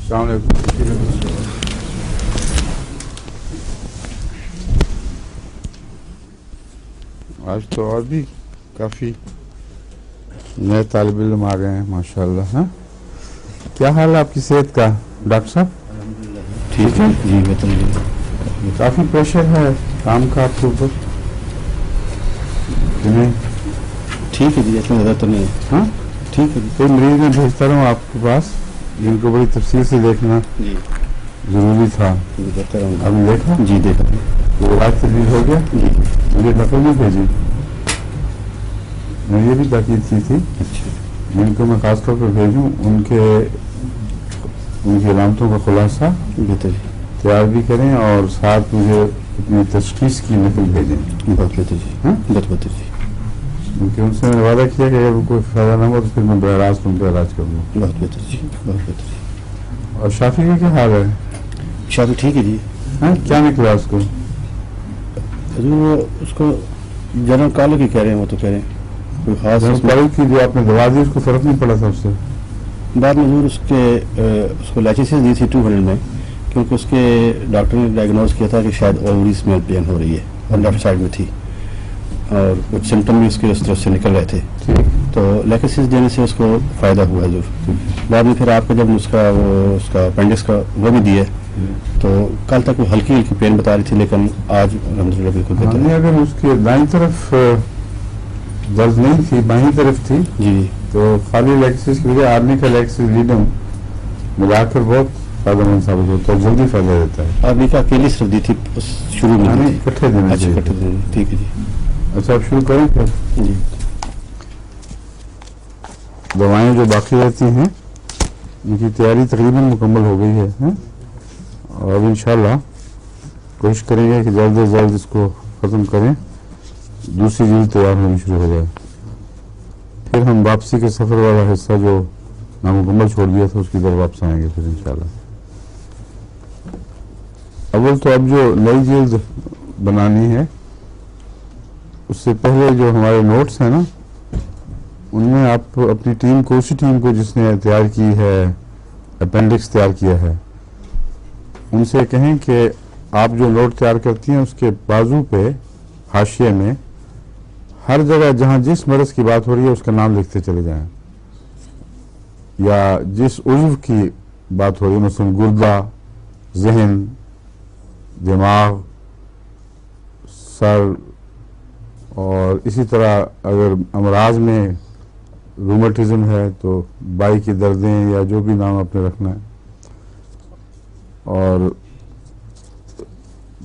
السلام علیکم. آج تو اور بھی کافی نئے طالب علم آ گئے ہیں ماشاء اللہ. ہاں کیا حال ہے آپ کی صحت کا ڈاکٹر صاحب؟ ٹھیک ہے جی بتائیے. کافی پریشر ہے کام کا آپ کے اوپر کہ نہیں؟ ٹھیک ہے جی اتنا زیادہ تو نہیں. ہاں ٹھیک ہے جی. کوئی مریض میں بھیجتا رہا ہوں آپ کے پاس جن کو بڑی تفصیل سے دیکھنا جی ضروری تھا. جی بہتر ہوں. آپ نے دیکھا جی دیکھا. وہ علاج تجویز ہو گیا؟ جی مجھے نقل نہیں بھیجی. میں یہ بھی تاکید کی تھی اچھا جن کو میں خاص طور پر بھیجوں ان کی علامتوں کا خلاصہ بہتر جی. تیار بھی کریں اور ساتھ مجھے اپنی تشخیص کی نقل بھیجیں. بہت بہتر جی. ہاں بہت بہتر جی. کیونکہ ان سے میں نے وعدہ کیا کہ اگر کوئی فائدہ نہ ہو تو پھر میں براہ راست ان کا علاج کروں گا. بہت بہتر جی. بہت بہتر جی. اور شافی کا کیا حال ہے؟ شادی ٹھیک ہے جی. ہاں کیا نکلا اس کو؟ حضور اس کو جنرل کالو کی کہہ رہے ہیں. وہ تو کہہ رہے ہیں کوئی خاص اس میں کی جو آپ نے دوا دی اس کو فرق نہیں پڑا تھا اس سے؟ بعد میں حضور اس کو لائسنس دی تھی 200 میں کیونکہ اس کے ڈاکٹر نے ڈائگنوز کیا تھا کہ شاید اووریز میں پین ہو رہی ہے اور لیفٹ سائڈ میں تھی اور کچھ سمٹم بھی اس کے اس طرف سے نکل رہے تھے. تو لیکسس دینے سے اس کو فائدہ ہوا ہے حضور. بعد میں پھر آپ کا جب نسخہ وہ اس کا اپینڈکس کا وہ بھی دیا تو کل تک وہ ہلکی ہلکی پین بتا رہی تھی لیکن آج الحمدللہ بالکل بہتر ہے. اگر اس کی دائیں طرف درد نہیں تھی بائیں طرف تھی جی تو خالی لیکسس کی وجہ آدمی کا لیکسس لیڈم ملا کر بہت فائدہ مند ثابت ہوتا ہے, جلدی فائدہ دیتا ہے. آپ نے کہا اکیلی صرف دی تھی شروع میں. اکٹھے دینا اچھا چاہیے. اکٹھے دینا. ٹھیک ہے جی. اچھا آپ شروع کریں پھر. جی دوائیں جو باقی رہتی ہیں ان کی تیاری تقریباً مکمل ہو گئی ہے اور اب انشاءاللہ کوشش کریں گے کہ جلد از جلد اس کو ختم کریں, دوسری جلد تیار ہونی شروع ہو جائے. پھر ہم واپسی کے سفر والا حصہ جو نامکمل چھوڑ دیا تھا اس کی طرف واپس آئیں گے پھر انشاءاللہ. اول تو اب جو نئی جلد بنانی ہے اس سے پہلے جو ہمارے نوٹس ہیں نا ان میں آپ اپنی ٹیم کو, اسی ٹیم کو جس نے تیار کی ہے اپینڈکس تیار کیا ہے, ان سے کہیں کہ آپ جو نوٹ تیار کرتی ہیں اس کے بازو پہ حاشیے میں ہر جگہ جہاں جس مرض کی بات ہو رہی ہے اس کا نام لکھتے چلے جائیں, یا جس عضو کی بات ہو رہی ہے مثلا گردہ, ذہن, دماغ, سر, اور اسی طرح اگر امراض میں رومٹزم ہے تو بائی کی دردیں یا جو بھی نام آپ نے رکھنا ہے, اور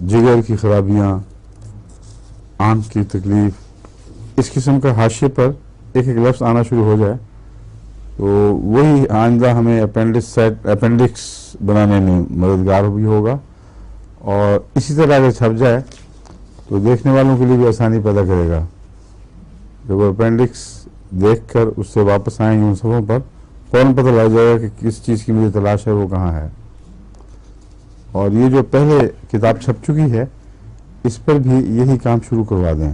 جگر کی خرابیاں, آنکھ کی تکلیف, اس قسم کا حاشیے پر ایک ایک لفظ آنا شروع ہو جائے تو وہی آئندہ ہمیں اپینڈکس بنانے میں مددگار بھی ہوگا, اور اسی طرح اگر چھپ جائے تو دیکھنے والوں کے لیے بھی آسانی پیدا کرے گا. جب وہ اپینڈکس دیکھ کر اس سے واپس آئیں گے ان صفوں پر فوراً پتہ لگ جائے گا کہ کس چیز کی مجھے تلاش ہے وہ کہاں ہے. اور یہ جو پہلے کتاب چھپ چکی ہے اس پر بھی یہی کام شروع کروا دیں.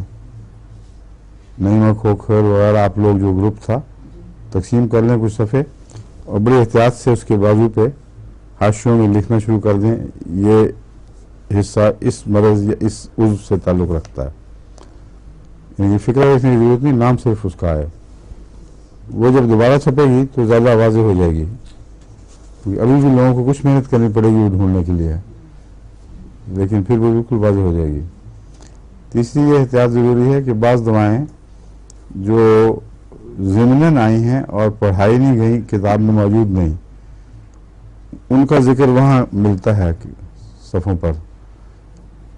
نعیمہ کھوکھر وغیرہ آپ لوگ جو گروپ تھا تقسیم کر لیں کچھ صفحے اور بڑی احتیاط سے اس کے بازو پہ حاشیوں میں لکھنا شروع کر دیں یہ حصہ اس مرض یا اس عضو سے تعلق رکھتا ہے. یعنی فکر رکھنے کی ضرورت نہیں, نام صرف اس کا ہے. وہ جب دوبارہ چھپے گی تو زیادہ واضح ہو جائے گی کیونکہ ابھی بھی لوگوں کو کچھ محنت کرنی پڑے گی وہ ڈھونڈنے کے لیے, لیکن پھر وہ بالکل واضح ہو جائے گی. تیسری یہ احتیاط ضروری ہے کہ بعض دوائیں جو ضمناً آئی ہیں اور پڑھائی نہیں گئی, کتاب میں موجود نہیں, ان کا ذکر وہاں ملتا ہے صفحوں پر,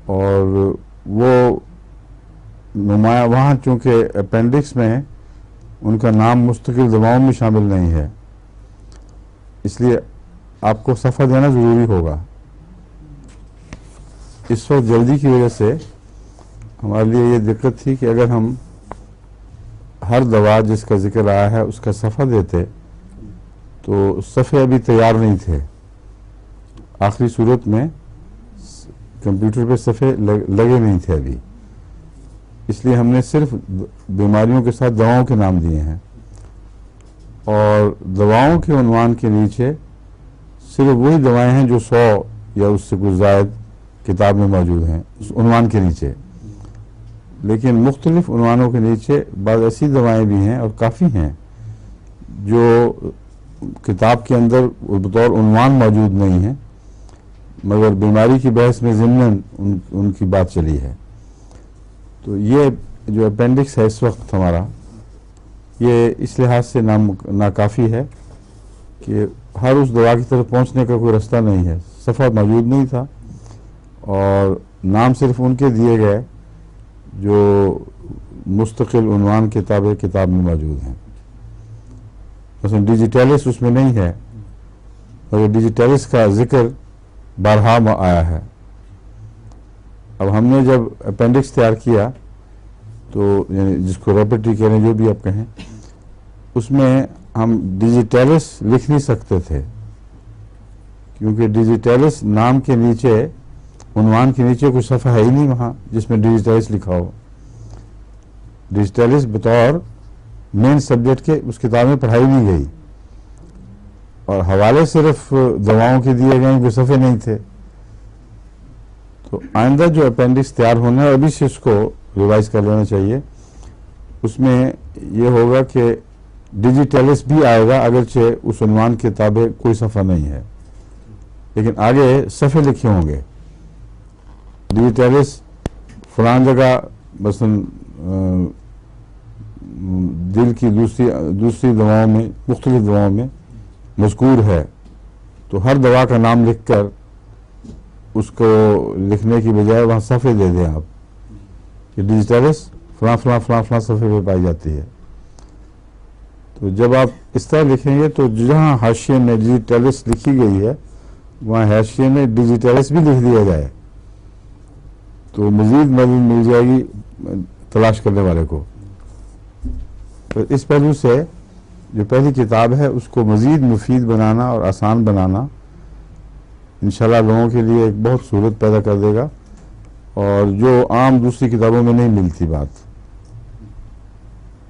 اور وہ نمایاں وہاں چونکہ اپینڈکس میں ان کا نام مستقل دواؤں میں شامل نہیں ہے اس لیے آپ کو صفحہ دینا ضروری ہوگا. اس وقت جلدی کی وجہ سے ہمارے لیے یہ دقت تھی کہ اگر ہم ہر دوا جس کا ذکر آیا ہے اس کا صفحہ دیتے تو صفحے ابھی تیار نہیں تھے. آخری صورت میں کمپیوٹر پہ صفحے لگے نہیں تھے ابھی, اس لیے ہم نے صرف بیماریوں کے ساتھ دواؤں کے نام دیے ہیں اور دواؤں کے عنوان کے نیچے صرف وہی دوائیں ہیں جو 100 یا اس سے کچھ زائد کتاب میں موجود ہیں اس عنوان کے نیچے، لیکن مختلف عنوانوں کے نیچے بعض ایسی دوائیں بھی ہیں اور کافی ہیں جو کتاب کے اندر بطور عنوان موجود نہیں ہیں، مگر بیماری کی بحث میں ضمناً ان کی بات چلی ہے۔ تو یہ جو اپینڈکس ہے اس وقت ہمارا، یہ اس لحاظ سے ناکافی ہے کہ ہر اس دوا کی طرف پہنچنے کا کوئی رستہ نہیں ہے، صفحہ موجود نہیں تھا اور نام صرف ان کے دیے گئے جو مستقل عنوان کتاب میں موجود ہیں۔ مثلا ڈیجیٹیلس اس میں نہیں ہے، اور ڈیجیٹیلس کا ذکر بارہا آیا ہے۔ اب ہم نے جب اپینڈکس تیار کیا تو یعنی جس کو ریپٹری کہہ رہے ہیں، جو بھی آپ کہیں، اس میں ہم ڈیجیٹیلس لکھ نہیں سکتے تھے، کیونکہ ڈیجیٹیلس نام کے نیچے، عنوان کے نیچے کوئی صفحہ ہے ہی نہیں وہاں جس میں ڈیجیٹیلس لکھا ہو۔ ڈیجیٹیلس بطور مین سبجیکٹ کے اس کتاب میں پڑھائی نہیں گئی، اور حوالے صرف دواؤں کے دیے گئے، کوئی صفحے نہیں تھے۔ تو آئندہ جو اپینڈکس تیار ہونا ہے، ابھی سے اس کو ریوائز کر لینا چاہیے۔ اس میں یہ ہوگا کہ ڈیجیٹیلس بھی آئے گا، اگرچہ اس عنوان کے تابع کوئی صفحہ نہیں ہے، لیکن آگے صفحے لکھے ہوں گے۔ ڈیجیٹیلس فلان جگہ مثلا دل کی دوسری دواؤں میں، مختلف دواؤں میں مذکور ہے، تو ہر دوا کا نام لکھ کر اس کو لکھنے کی بجائے وہاں صفحے دے دیں آپ کہ ڈیجیٹیلس فلاں فلاں فلاں فلاں صفحے پہ پائی جاتی ہے۔ تو جب آپ اس طرح لکھیں گے تو جہاں حاشیے میں ڈیجیٹیلس لکھی گئی ہے وہاں حاشیے میں ڈیجیٹیلس بھی لکھ دیا جائے تو مزید مدد مل جائے گی تلاش کرنے والے کو۔ تو اس پہلو سے جو پہلی کتاب ہے اس کو مزید مفید بنانا اور آسان بنانا انشاءاللہ لوگوں کے لیے ایک بہت سہولت پیدا کر دے گا، اور جو عام دوسری کتابوں میں نہیں ملتی بات،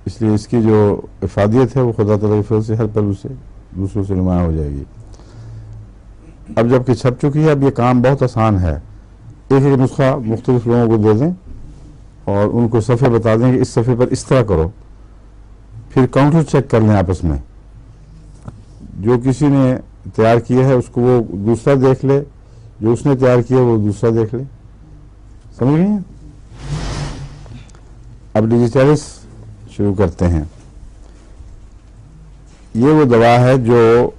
اس لیے اس کی جو افادیت ہے وہ خدا تعالیٰ کی فضل سے ہر پہلو سے دوسروں سے نمایاں ہو جائے گی۔ اب جب کہ چھپ چکی ہے، اب یہ کام بہت آسان ہے، ایک ایک نسخہ مختلف لوگوں کو دے دیں اور ان کو صفحے بتا دیں کہ اس صفحے پر اس طرح کرو، پھر کاؤنٹر چیک کر لیں آپس میں، جو کسی نے تیار کیا ہے اس کو وہ دوسرا دیکھ لے، جو اس نے تیار کیا وہ دوسرا دیکھ لے، سمجھ گئے ہیں؟ اب ڈیجیٹیلس شروع کرتے ہیں۔ یہ وہ دوا ہے جو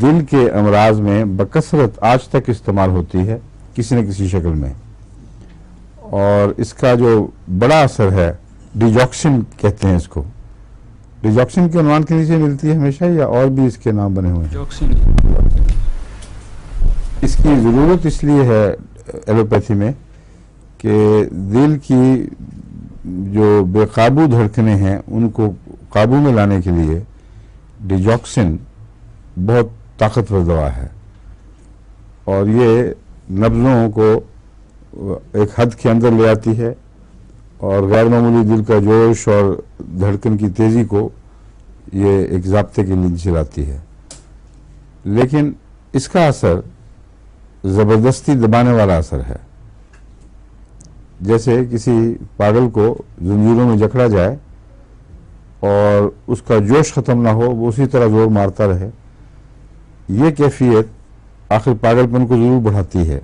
دل کے امراض میں بکثرت آج تک استعمال ہوتی ہے کسی نہ کسی شکل میں، اور اس کا جو بڑا اثر ہے ڈیجاکسن کہتے ہیں اس کو۔ ڈیجاکسن کے عنوان کے نیچے ملتی ہے ہمیشہ، یا اور بھی اس کے نام بنے ہوئے ہیں؟ اس کی ضرورت اس لیے ہے ایلوپیتھی میں کہ دل کی جو بے قابو دھڑکنیں ہیں ان کو قابو میں لانے کے لیے ڈیجاکسن بہت طاقتور دوا ہے، اور یہ نبضوں کو ایک حد کے اندر لے آتی ہے اور غیر معمولی دل کا جوش اور دھڑکن کی تیزی کو یہ ایک ضابطے کے لیے چلاتی ہے، لیکن اس کا اثر زبردستی دبانے والا اثر ہے۔ جیسے کسی پاگل کو زنجیروں میں جکڑا جائے اور اس کا جوش ختم نہ ہو، وہ اسی طرح زور مارتا رہے، یہ کیفیت آخر پاگل پن کو ضرور بڑھاتی ہے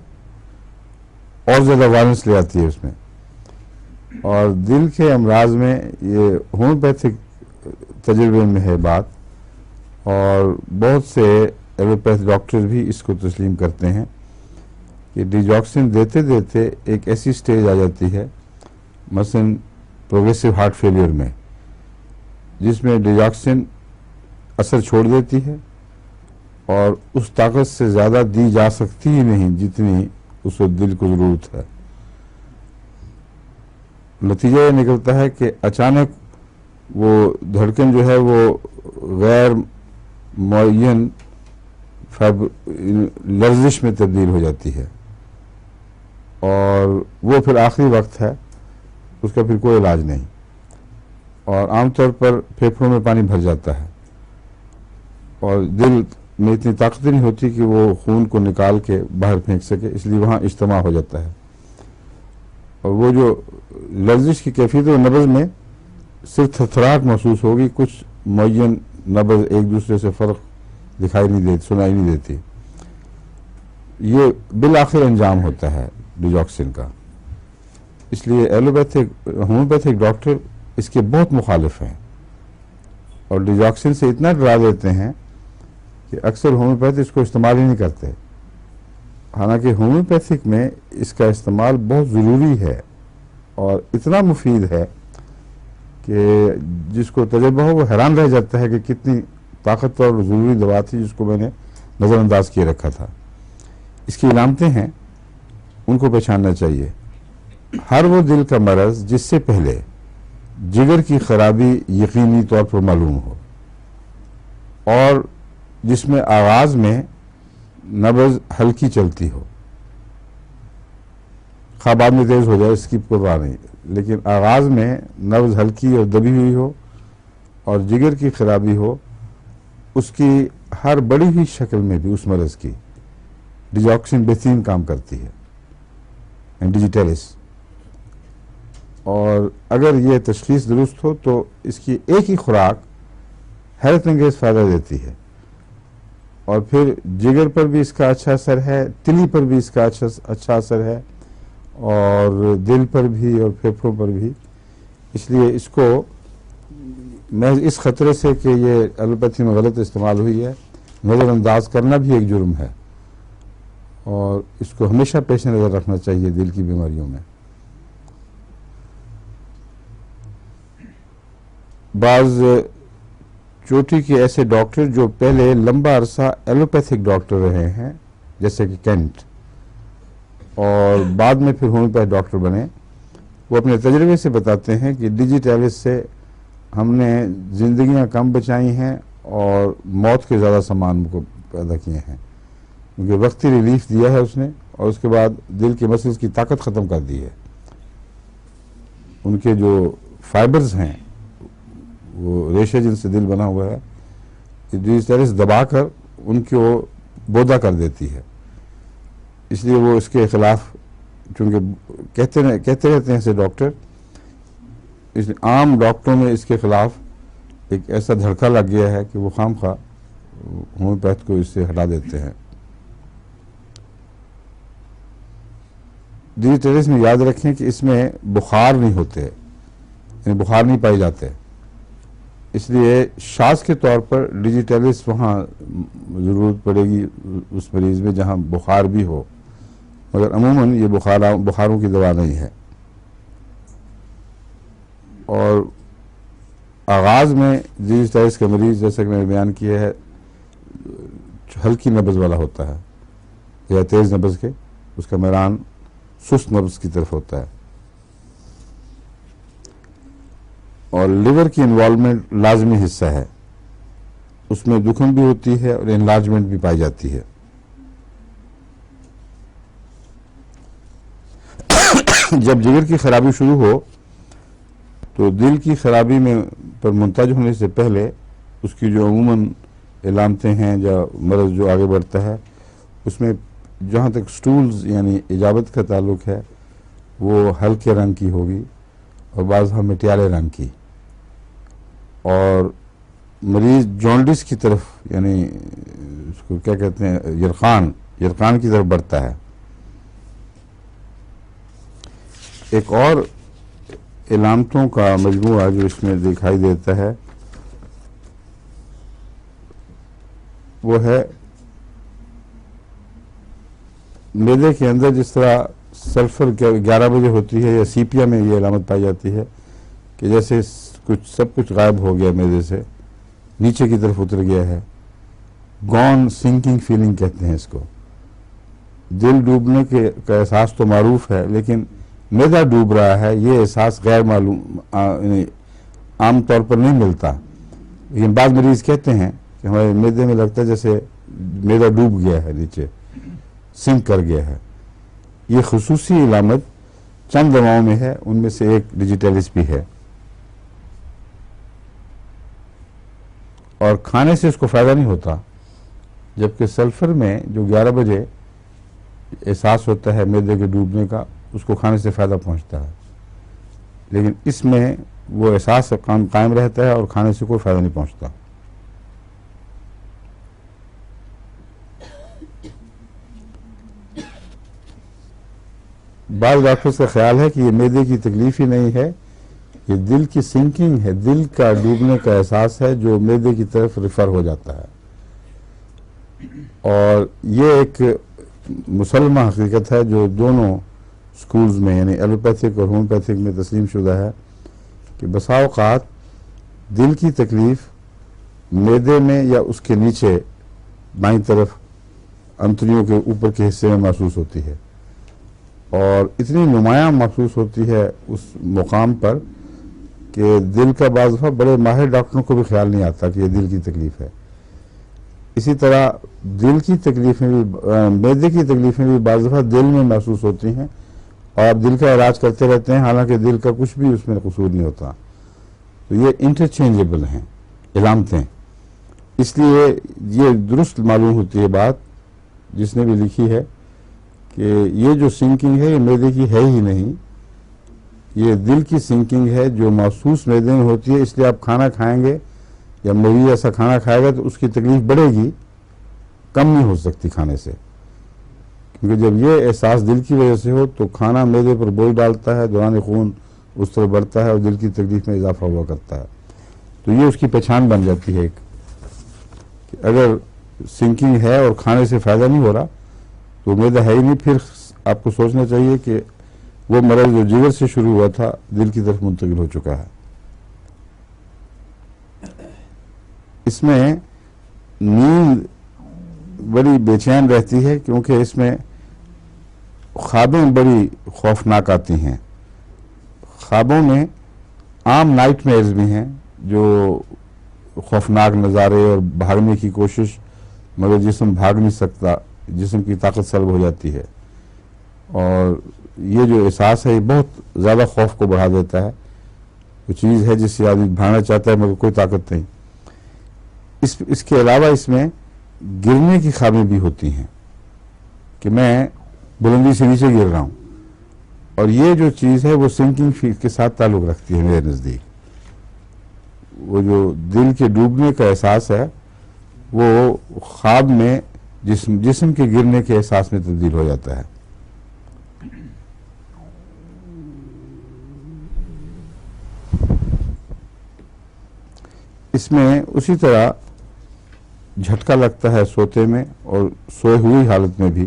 اور زیادہ وائلنس لے آتی ہے اس میں۔ اور دل کے امراض میں یہ ہومیوپیتھک تجربے میں ہے بات، اور بہت سے ایلوپیتھ ڈاکٹر بھی اس کو تسلیم کرتے ہیں کہ ڈیجاکسن دیتے دیتے ایک ایسی سٹیج آ جاتی ہے، مثلا پروگریسو ہارٹ فیلئر میں، جس میں ڈیجاکسن اثر چھوڑ دیتی ہے اور اس طاقت سے زیادہ دی جا سکتی ہی نہیں جتنی اس کو دل کو ضرورت ہے۔ نتیجہ یہ نکلتا ہے کہ اچانک وہ دھڑکن جو ہے وہ غیر معین لرزش میں تبدیل ہو جاتی ہے، اور وہ پھر آخری وقت ہے، اس کا پھر کوئی علاج نہیں، اور عام طور پر پھیپھڑوں میں پانی بھر جاتا ہے اور دل میں اتنی طاقت نہیں ہوتی کہ وہ خون کو نکال کے باہر پھینک سکے، اس لیے وہاں اجتماع ہو جاتا ہے، اور وہ جو لرزش کی کیفیت ہے نبض میں صرف تھرتھراہٹ محسوس ہوگی، کچھ معین نبض ایک دوسرے سے فرق دکھائی نہیں دیتی، سنائی نہیں دیتی. یہ بالآخر انجام ہوتا ہے ڈیجاکسن کا. اس لیے ہومیوپیتھک ڈاکٹر اس کے بہت مخالف ہیں اور ڈیجاکسن سے اتنا ڈرا دیتے ہیں کہ اکثر ہومیوپیتھ اس کو استعمال ہی نہیں کرتے، حالانکہ ہومیوپیتھک میں اس کا استعمال بہت ضروری ہے اور اتنا مفید ہے کہ جس کو تجربہ ہو وہ حیران رہ جاتا ہے کہ کتنی طاقتور اور ضروری دوا تھی جس کو میں نے نظر انداز کیے رکھا تھا. اس کی علامتیں ہیں، ان کو پہچاننا چاہیے. ہر وہ دل کا مرض جس سے پہلے جگر کی خرابی یقینی طور پر معلوم ہو اور جس میں آغاز میں نبض ہلکی چلتی ہو، خواہ بعد میں تیز ہو جائے اس کی پرواہ نہیں، لیکن آغاز میں نبض ہلکی اور دبی ہوئی ہو اور جگر کی خرابی ہو، اس کی ہر بڑی ہوئی شکل میں بھی اس مرض کی ڈیجاکسن بہترین کام کرتی ہے، ڈیجیٹیلس. اور اگر یہ تشخیص درست ہو تو اس کی ایک ہی خوراک حیرت انگیز فائدہ دیتی ہے، اور پھر جگر پر بھی اس کا اچھا اثر ہے، تلی پر بھی اس کا اچھا اثر ہے، اور دل پر بھی اور پھیپھڑوں پر بھی. اس لیے اس کو محض اس خطرے سے کہ یہ ایلوپیتھی میں غلط استعمال ہوئی ہے نظر انداز کرنا بھی ایک جرم ہے، اور اس کو ہمیشہ پیش نظر رکھنا چاہیے دل کی بیماریوں میں. بعض چوٹی کے ایسے ڈاکٹر جو پہلے لمبا عرصہ ایلوپیتھک ڈاکٹر رہے ہیں، جیسے کہ کینٹ، اور بعد میں پھر ہومیوپیتھ ڈاکٹر بنے، وہ اپنے تجربے سے بتاتے ہیں کہ ڈیجیٹیلس سے ہم نے زندگیاں کم بچائی ہیں اور موت کے زیادہ سامان کو پیدا کیے ہیں، کیونکہ وقتی ریلیف دیا ہے اس نے، اور اس کے بعد دل کے مسلز کی طاقت ختم کر دی ہے. ان کے جو فائبرز ہیں، وہ ریشے جن سے دل بنا ہوا ہے، ڈیجیٹیلس دبا کر ان کو بودا کر دیتی ہے. اس لیے وہ اس کے خلاف، چونکہ کہتے رہتے ہیں ایسے ڈاکٹر، اس لیے عام ڈاکٹروں میں اس کے خلاف ایک ایسا دھڑکا لگ گیا ہے کہ وہ خام خواہ ہومیوپیتھ کو اس سے ہٹا دیتے ہیں. ڈیجیٹیلس میں یاد رکھیں کہ اس میں بخار نہیں ہوتے، یعنی بخار نہیں پائے جاتے، اس لیے شاذ کے طور پر ڈیجیٹیلس وہاں ضرورت پڑے گی اس مریض میں جہاں بخار بھی ہو، مگر عموماً یہ بخاروں کی دوا نہیں ہے. اور آغاز میں ڈیجیٹیلس کا مریض، جیسا کہ میں نے بیان کیا ہے، ہلکی نبض والا ہوتا ہے یا تیز نبض کے، اس کا میران سست نبض کی طرف ہوتا ہے، اور لیور کی انوالومنٹ لازمی حصہ ہے، اس میں دکھن بھی ہوتی ہے اور انلارجمنٹ بھی پائی جاتی ہے. جب جگر کی خرابی شروع ہو تو دل کی خرابی میں پر منتج ہونے سے پہلے اس کی جو عموماً علامتیں ہیں یا مرض جو آگے بڑھتا ہے، اس میں جہاں تک سٹولز یعنی اجابت کا تعلق ہے وہ ہلکے رنگ کی ہوگی اور بعض مٹیالے رنگ کی، اور مریض جونڈس کی طرف، یعنی اس کو کیا کہتے ہیں، یرقان کی طرف بڑھتا ہے. ایک اور علامتوں کا مجموعہ جو اس میں دکھائی دیتا ہے وہ ہے معدے کے اندر جس طرح سلفر 11 بجے ہوتی ہے، یا سیپیا میں یہ علامت پائی جاتی ہے کہ جیسے سب کچھ غائب ہو گیا، معدے سے نیچے کی طرف اتر گیا ہے. گون سنکنگ فیلنگ کہتے ہیں اس کو. دل ڈوبنے کا احساس تو معروف ہے، لیکن معدہ ڈوب رہا ہے یہ احساس غیر معلوم، عام طور پر نہیں ملتا. لیکن بعض مریض کہتے ہیں کہ ہمارے معدے میں لگتا ہے جیسے معدہ ڈوب گیا ہے، نیچے سنک کر گیا ہے. یہ خصوصی علامت چند دواؤں میں ہے، ان میں سے ایک ڈیجیٹیلس بھی ہے، اور کھانے سے اس کو فائدہ نہیں ہوتا، جبکہ سلفر میں جو 11 بجے احساس ہوتا ہے معدے کے ڈوبنے کا، اس کو کھانے سے فائدہ پہنچتا ہے، لیکن اس میں وہ احساس قائم رہتا ہے اور کھانے سے کوئی فائدہ نہیں پہنچتا۔ بعض ڈاکٹرز کا خیال ہے کہ یہ معدے کی تکلیف ہی نہیں ہے، یہ دل کی سنکنگ ہے، دل کا ڈوبنے کا احساس ہے جو معدے کی طرف ریفر ہو جاتا ہے، اور یہ ایک مسلمہ حقیقت ہے جو دونوں سکولز میں یعنی ایلوپیتھک اور ہومیوپیتھک میں تسلیم شدہ ہے کہ بسا اوقات دل کی تکلیف معدے میں یا اس کے نیچے بائیں طرف انتڑیوں کے اوپر کے حصے میں محسوس ہوتی ہے، اور اتنی نمایاں محسوس ہوتی ہے اس مقام پر کہ دل کا بعض دفعہ بڑے ماہر ڈاکٹروں کو بھی خیال نہیں آتا کہ یہ دل کی تکلیف ہے۔ اسی طرح دل کی تکلیفیں بھی معدے کی تکلیفیں بھی بعض دفعہ دل میں محسوس ہوتی ہیں اور آپ دل کا علاج کرتے رہتے ہیں، حالانکہ دل کا کچھ بھی اس میں قصور نہیں ہوتا۔ تو یہ انٹرچینجبل ہیں علامتیں، اس لیے یہ درست معلوم ہوتی ہے بات جس نے بھی لکھی ہے کہ یہ جو سنکنگ ہے یہ معدے کی ہے ہی نہیں، یہ دل کی سنکنگ ہے جو محسوس معدے میں ہوتی ہے، اس لیے آپ کھانا کھائیں گے یا مریض ایسا کھانا کھائے گا تو اس کی تکلیف بڑھے گی، کم نہیں ہو سکتی کھانے سے، کیونکہ جب یہ احساس دل کی وجہ سے ہو تو کھانا معدے پر بوجھ ڈالتا ہے، دوران خون اس طرح بڑھتا ہے اور دل کی تکلیف میں اضافہ ہوا کرتا ہے۔ تو یہ اس کی پہچان بن جاتی ہے ایک کہ اگر سنکنگ ہے اور کھانے سے فائدہ نہیں ہو رہا تو معدہ ہے ہی نہیں، پھر آپ کو سوچنا چاہیے کہ وہ مرض جو جگر سے شروع ہوا تھا دل کی طرف منتقل ہو چکا ہے۔ اس میں نیند بڑی بے چین رہتی ہے کیونکہ اس میں خوابیں بڑی خوفناک آتی ہیں۔ خوابوں میں عام نائٹ میئرز بھی ہیں جو خوفناک نظارے اور بھاگنے کی کوشش، مگر جسم بھاگ نہیں سکتا، جسم کی طاقت سلب ہو جاتی ہے، اور یہ جو احساس ہے یہ بہت زیادہ خوف کو بڑھا دیتا ہے۔ وہ چیز ہے جس سے آدمی بھاگنا چاہتا ہے مگر کوئی طاقت نہیں۔ اس کے علاوہ اس میں گرنے کی خوابیں بھی ہوتی ہیں کہ میں بلندی سے نیچے گر رہا ہوں، اور یہ جو چیز ہے وہ سنکنگ کے ساتھ تعلق رکھتی ہے میرے نزدیک۔ وہ جو دل کے ڈوبنے کا احساس ہے وہ خواب میں جسم کے گرنے کے احساس میں تبدیل ہو جاتا ہے۔ اس میں اسی طرح جھٹکا لگتا ہے سوتے میں اور سوئے ہوئی حالت میں بھی،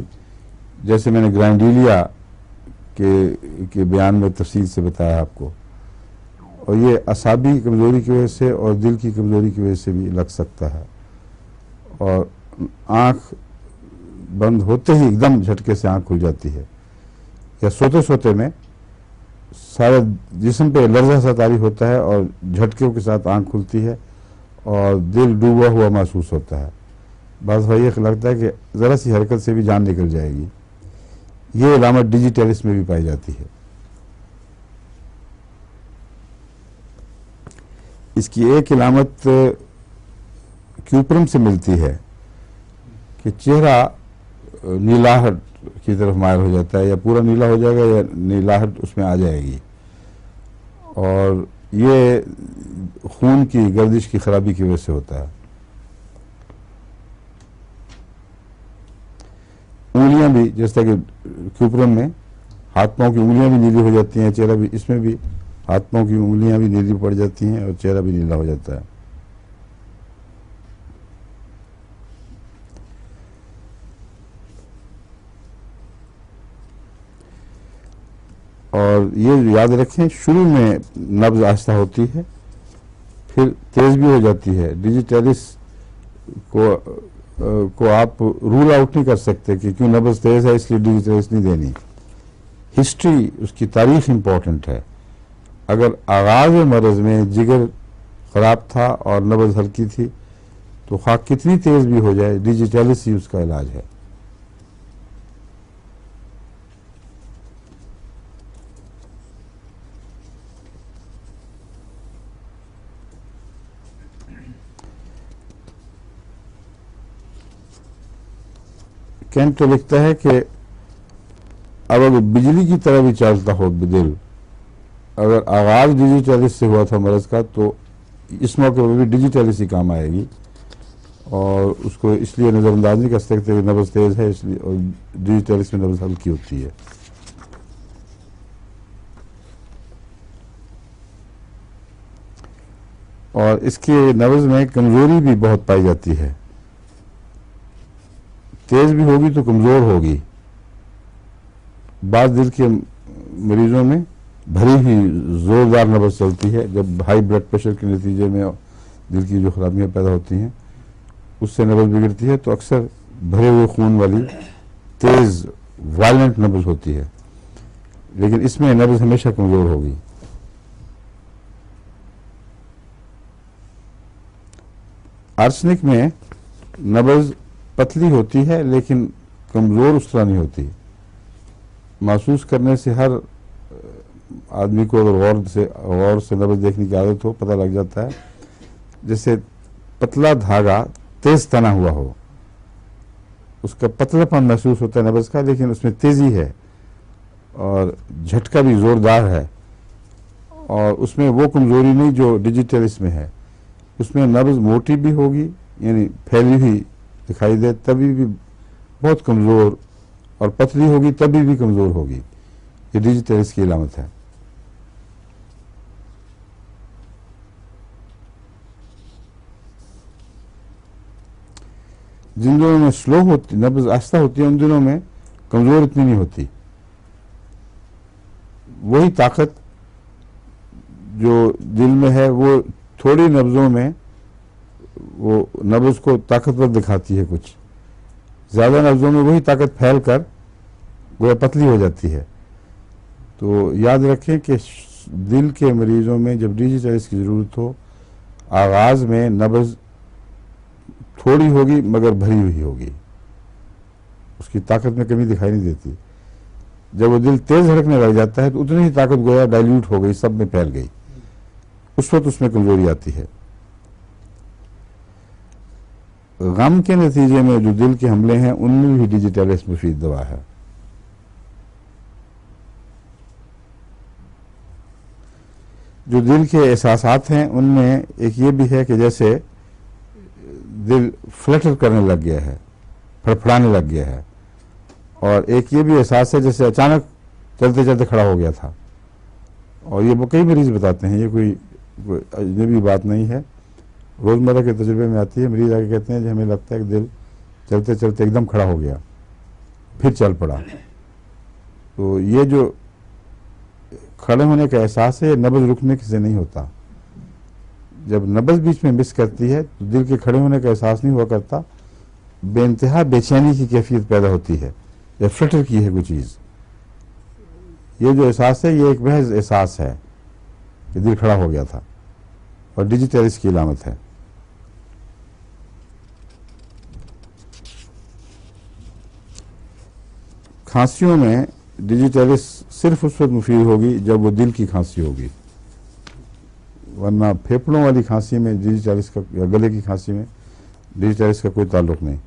جیسے میں نے گرینڈیلیا کے بیان میں تفصیل سے بتایا آپ کو، اور یہ اعصابی کمزوری کی وجہ سے اور دل کی کمزوری کی وجہ سے بھی لگ سکتا ہے، اور آنکھ بند ہوتے ہی ایک دم جھٹکے سے آنکھ کھل جاتی ہے، یا سوتے سوتے میں سارے جسم پہ لرزہ سا طاری ہوتا ہے اور جھٹکوں کے ساتھ آنکھ کھلتی ہے اور دل ڈوبا ہوا محسوس ہوتا ہے۔ بعض بھائی یہ لگتا ہے کہ ذرا سی حرکت سے بھی جان نکل جائے گی۔ یہ علامت ڈیجیٹیلس میں بھی پائی جاتی ہے۔ اس کی ایک علامت کیوپرم سے ملتی ہے کہ چہرہ نیلاہٹ کی طرف مائل ہو جاتا ہے، یا پورا نیلا ہو جائے گا یا نیلاہٹ اس میں آ جائے گی، اور یہ خون کی گردش کی خرابی کی وجہ سے ہوتا ہے۔ انگلیاں بھی جیسا کہ کیوپرم میں ہاتھ پاؤں کی انگلیاں بھی نیلی ہو جاتی ہیں، چہرہ بھی، اس میں بھی ہاتھ پاؤں کی انگلیاں بھی نیلی پڑ جاتی ہیں اور چہرہ بھی نیلا ہو جاتا ہے۔ اور یہ یاد رکھیں شروع میں نبض آہستہ ہوتی ہے، پھر تیز بھی ہو جاتی ہے۔ ڈیجیٹیلس کو آپ رول آؤٹ نہیں کر سکتے کہ کیوں نبض تیز ہے اس لیے ڈیجیٹیلس نہیں دینی۔ ہسٹری، اس کی تاریخ امپورٹنٹ ہے۔ اگر آغاز مرض میں جگر خراب تھا اور نبض ہلکی تھی تو خواہ کتنی تیز بھی ہو جائے ڈیجیٹیلس ہی اس کا علاج ہے۔ کینٹ تو لکھتا ہے کہ اب اگر بجلی کی طرح بھی چلتا ہو دل، اگر آغاز ڈیجیٹیلس سے ہوا تھا مرض کا، تو اس موقع پر بھی ڈیجیٹیلس ہی کام آئے گی، اور اس کو اس لیے نظر انداز نہیں کر سکتے کہ نبض تیز ہے اس لیے، اور ڈیجیٹیلس میں نبض ہلکی ہوتی ہے۔ اور اس کے نبض میں کمزوری بھی بہت پائی جاتی ہے، تیز بھی ہوگی تو کمزور ہوگی۔ بعض دل کے مریضوں میں بھری ہوئی زوردار نبض چلتی ہے، جب ہائی بلڈ پریشر کے نتیجے میں دل کی جو خرابیاں پیدا ہوتی ہیں اس سے نبض بگڑتی ہے، تو اکثر بھرے ہوئے خون والی تیز وائلنٹ نبض ہوتی ہے، لیکن اس میں نبض ہمیشہ کمزور ہوگی۔ آرسنک میں نبض پتلی ہوتی ہے لیکن کمزور اس طرح نہیں ہوتی۔ محسوس کرنے سے ہر آدمی کو اگر غور سے نبض دیکھنے کی عادت ہو، پتہ لگ جاتا ہے جیسے پتلا دھاگا تیز تنا ہوا ہو، اس کا پتلا پن محسوس ہوتا ہے نبض کا، لیکن اس میں تیزی ہے اور جھٹکا بھی زوردار ہے، اور اس میں وہ کمزوری نہیں جو ڈیجیٹیلس میں ہے۔ اس میں نبض موٹی بھی ہوگی، یعنی پھیلی ہوئی دکھائی دے تبھی بھی بہت کمزور، اور پتلی ہوگی تبھی بھی کمزور ہوگی۔ یہ ڈیجیٹیلس کی علامت ہے۔ جن دنوں میں سلو ہوتی، نبض آہستہ ہوتی ہے، ان دنوں میں کمزور اتنی نہیں ہوتی۔ وہی طاقت جو دل میں ہے وہ تھوڑی نبضوں میں وہ نبض کو طاقتور دکھاتی ہے، کچھ زیادہ نبضوں میں وہی طاقت پھیل کر گویا پتلی ہو جاتی ہے۔ تو یاد رکھیں کہ دل کے مریضوں میں جب ڈیجیٹیلس کی ضرورت ہو، آغاز میں نبض تھوڑی ہوگی مگر بھری ہوئی ہوگی، اس کی طاقت میں کمی دکھائی نہیں دیتی۔ جب وہ دل تیز دھڑکنے لگ جاتا ہے تو اتنی ہی طاقت گویا ڈائلیوٹ ہو گئی، سب میں پھیل گئی، اس وقت اس میں کمزوری آتی ہے۔ غم کے نتیجے میں جو دل کے حملے ہیں ان میں بھی ڈیجیٹیلس مفید دوا ہے۔ جو دل کے احساسات ہیں ان میں ایک یہ بھی ہے کہ جیسے دل فلٹر کرنے لگ گیا ہے، پھڑپھڑانے لگ گیا ہے، اور ایک یہ بھی احساس ہے جیسے اچانک چلتے چلتے کھڑا ہو گیا تھا، اور یہ کئی مریض بتاتے ہیں، یہ کوئی اجنبی بات نہیں ہے، روزمرہ کے تجربے میں آتی ہے۔ مریض آگے کہتے ہیں کہ ہمیں لگتا ہے کہ دل چلتے چلتے ایک دم کھڑا ہو گیا، پھر چل پڑا۔ تو یہ جو کھڑے ہونے کا احساس ہے، یہ نبض رکنے سے نہیں ہوتا۔ جب نبض بیچ میں مس کرتی ہے تو دل کے کھڑے ہونے کا احساس نہیں ہوا کرتا، بے انتہا بے چینی کی کیفیت پیدا ہوتی ہے، یا فلٹر کی ہے کوئی چیز۔ یہ جو احساس ہے یہ ایک محض احساس ہے کہ دل کھڑا ہو گیا تھا، اور ڈیجیٹیلس کی علامت ہے۔ کھانسیوں میں ڈیجیٹیلس صرف اس وقت مفید ہوگی جب وہ دل کی کھانسی ہوگی، ورنہ پھیپھڑوں والی کھانسی میں ڈیجیٹیلس کا، یا گلے کی کھانسی میں ڈیجیٹیلس کا کوئی تعلق نہیں۔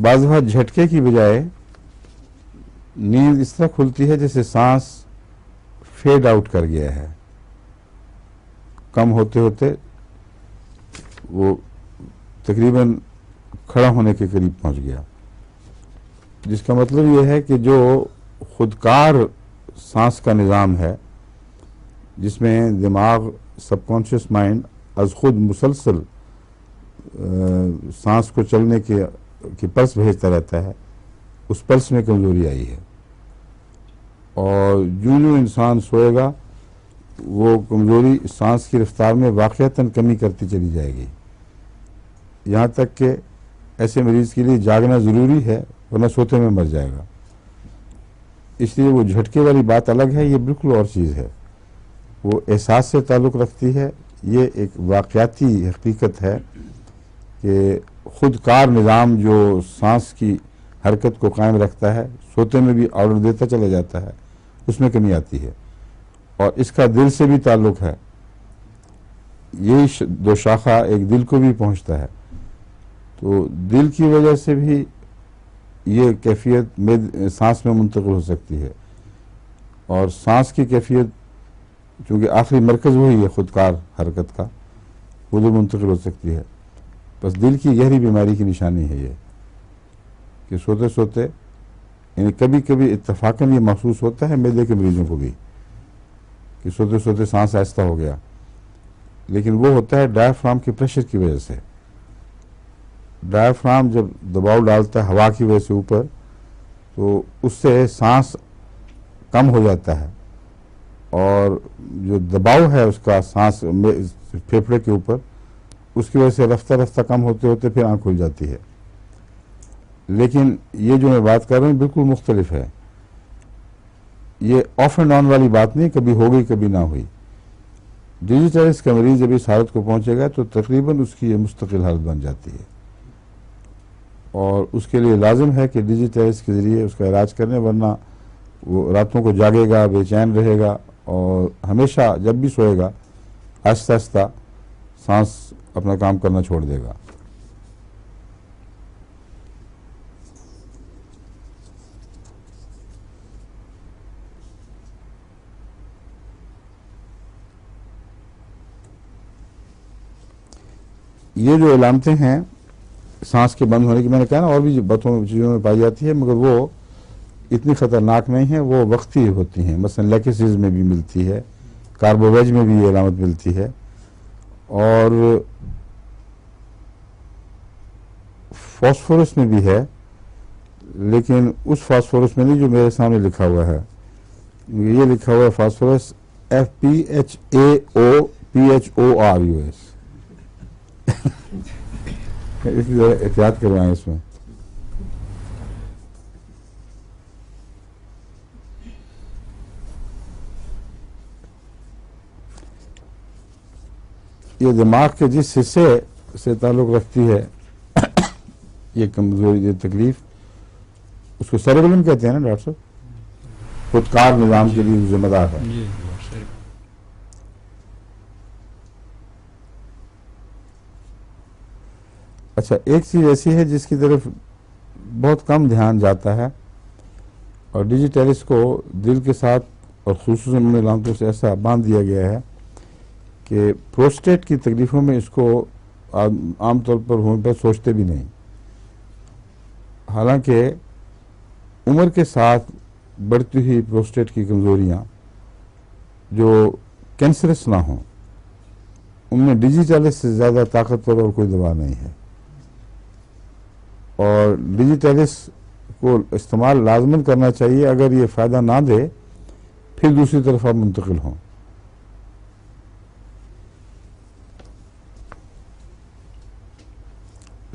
بعض وقت جھٹکے کی بجائے نیند اس طرح کھلتی ہے جیسے سانس فیڈ آؤٹ کر گیا ہے، کم ہوتے ہوتے وہ تقریباً کھڑا ہونے کے قریب پہنچ گیا، جس کا مطلب یہ ہے کہ جو خودکار سانس کا نظام ہے، جس میں دماغ، سب کانشیس مائنڈ از خود مسلسل سانس کو چلنے کی پلس بھیجتا رہتا ہے، اس پلس میں کمزوری آئی ہے، اور جو انسان سوئے گا وہ کمزوری سانس کی رفتار میں واقعتاً کمی کرتی چلی جائے گی، یہاں تک کہ ایسے مریض کے لیے جاگنا ضروری ہے، ورنہ سوتے میں مر جائے گا۔ اس لیے وہ جھٹکے والی بات الگ ہے، یہ بالکل اور چیز ہے، وہ احساس سے تعلق رکھتی ہے۔ یہ ایک واقعاتی حقیقت ہے کہ خودکار نظام جو سانس کی حرکت کو قائم رکھتا ہے، سوتے میں بھی آرڈر دیتا چلا جاتا ہے، اس میں کمی آتی ہے، اور اس کا دل سے بھی تعلق ہے۔ یہی دو شاخہ ایک دل کو بھی پہنچتا ہے، تو دل کی وجہ سے بھی یہ کیفیت سانس میں منتقل ہو سکتی ہے، اور سانس کی کیفیت چونکہ آخری مرکز وہی ہے خودکار حرکت کا، ادھر منتقل ہو سکتی ہے۔ بس دل کی گہری بیماری کی نشانی ہے یہ کہ سوتے سوتے، یعنی کبھی کبھی اتفاقاً یہ محسوس ہوتا ہے معدے کے مریضوں کو بھی کہ سوتے سوتے سانس آہستہ ہو گیا، لیکن وہ ہوتا ہے ڈایافرام کے پریشر کی وجہ سے۔ ڈایافرام جب دباؤ ڈالتا ہے ہوا کی وجہ سے اوپر، تو اس سے سانس کم ہو جاتا ہے، اور جو دباؤ ہے اس کا سانس پھیپھڑے کے اوپر، اس کی وجہ سے رفتہ رفتہ کم ہوتے ہوتے پھر آنکھ کھل جاتی ہے۔ لیکن یہ جو میں بات کر رہا ہوں بالکل مختلف ہے، یہ آف اینڈ آن والی بات نہیں، کبھی ہو گئی کبھی نہ ہوئی۔ ڈیجیٹائلس کا مریض جب اس حالت کو پہنچے گا تو تقریباً اس کی یہ مستقل حالت بن جاتی ہے، اور اس کے لیے لازم ہے کہ ڈیجیٹائلس کے ذریعے اس کا علاج کرنے، ورنہ وہ راتوں کو جاگے گا، بے چین رہے گا، اور ہمیشہ جب بھی سوئے گا آہستہ آہستہ سانس اپنا کام کرنا چھوڑ دے گا۔ یہ جو علامتیں ہیں سانس کے بند ہونے کی، میں نے کہا نا اور بھی چیزوں میں پائی جاتی ہے، مگر وہ اتنی خطرناک نہیں ہیں، وہ وقتی ہوتی ہیں۔ مثلا لیکسیز میں بھی ملتی ہے، کاربوویج میں بھی یہ علامت ملتی ہے، اور فاسفورس میں بھی ہے، لیکن اس فاسفورس میں نہیں جو میرے سامنے لکھا ہوا ہے۔ یہ لکھا ہوا ہے فاسفورس FPHAOPHORUS اس لیے احتیاط کروائیں اس میں۔ یہ دماغ کے جس حصے سے تعلق رکھتی ہے یہ کمزوری، یہ تکلیف، اس کو سیریبلم کہتے ہیں نا ڈاکٹر صاحب، خودکار نظام کے لیے ذمہ دار ہے۔ اچھا، ایک چیز ایسی ہے جس کی طرف بہت کم دھیان جاتا ہے، اور ڈیجیٹائلس کو دل کے ساتھ اور خصوصاً ان علامتوں سے ایسا باندھ دیا گیا ہے کہ پروسٹیٹ کی تکلیفوں میں اس کو عام طور پر ہونے پر سوچتے بھی نہیں، حالانکہ عمر کے ساتھ بڑھتی ہوئی پروسٹیٹ کی کمزوریاں جو کینسرس نہ ہوں، ان میں ڈیجیٹائلس سے زیادہ طاقتور اور کوئی دوا نہیں ہے، اور ڈیجیٹائلس کو استعمال لازماً کرنا چاہیے۔ اگر یہ فائدہ نہ دے پھر دوسری طرف آپ منتقل ہوں۔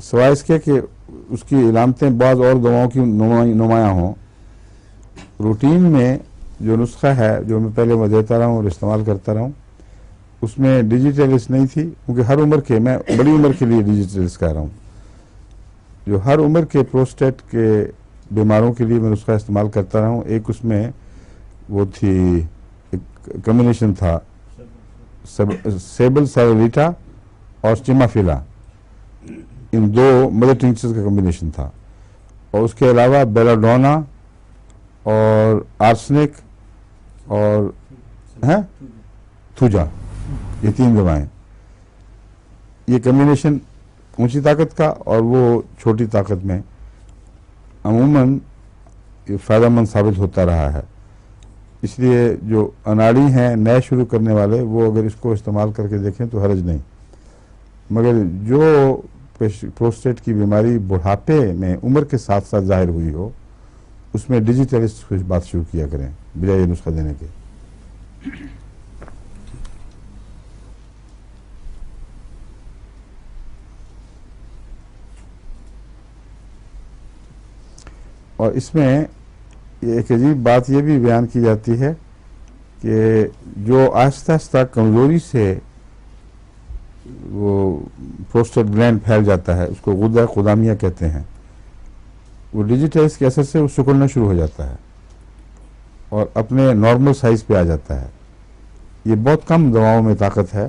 سوائے اس کے کہ اس کی علامتیں بعض اور دواؤں کی نمایاں ہوں، روٹین میں جو نسخہ ہے جو میں پہلے دیتا رہا ہوں اور استعمال کرتا رہا ہوں، اس میں ڈیجیٹائلس نہیں تھی، کیونکہ ہر عمر کے، میں بڑی عمر کے لیے ڈیجیٹائلس کہہ رہا ہوں، جو ہر عمر کے پروسٹیٹ کے بیماروں کے لیے میں نسخہ استعمال کرتا رہا ہوں۔ ایک اس میں وہ تھی، ایک کمبینیشن تھا سیبل سارولیٹا اور سٹیمافیلا، ان دو مدر ٹنکچرز کا کمبینیشن تھا، اور اس کے علاوہ بیلاڈونا اور آرسنک اور تھوجا، یہ 3 دوائیں۔ یہ کمبینیشن اونچی طاقت کا اور وہ چھوٹی طاقت میں عموماً فائدہ مند ثابت ہوتا رہا ہے۔ اس لیے جو اناڑی ہیں نئے شروع کرنے والے، وہ اگر اس کو استعمال کر کے دیکھیں تو حرج نہیں، مگر جو پروسٹیٹ کی بیماری بڑھاپے میں عمر کے ساتھ ساتھ ظاہر ہوئی ہو، اس میں ڈیجیٹائلس کچھ بات شروع کیا کریں بجائے یہ نسخہ دینے کے۔ اور اس میں ایک عجیب بات یہ بھی بیان کی جاتی ہے کہ جو آہستہ آہستہ کمزوری سے وہ پروسٹیٹ گلینڈ پھیل جاتا ہے، اس کو غدہ قدامیہ کہتے ہیں، وہ ڈیجیٹائلس کے اثر سے وہ سکڑنا شروع ہو جاتا ہے اور اپنے نارمل سائز پہ آ جاتا ہے۔ یہ بہت کم دواؤں میں طاقت ہے،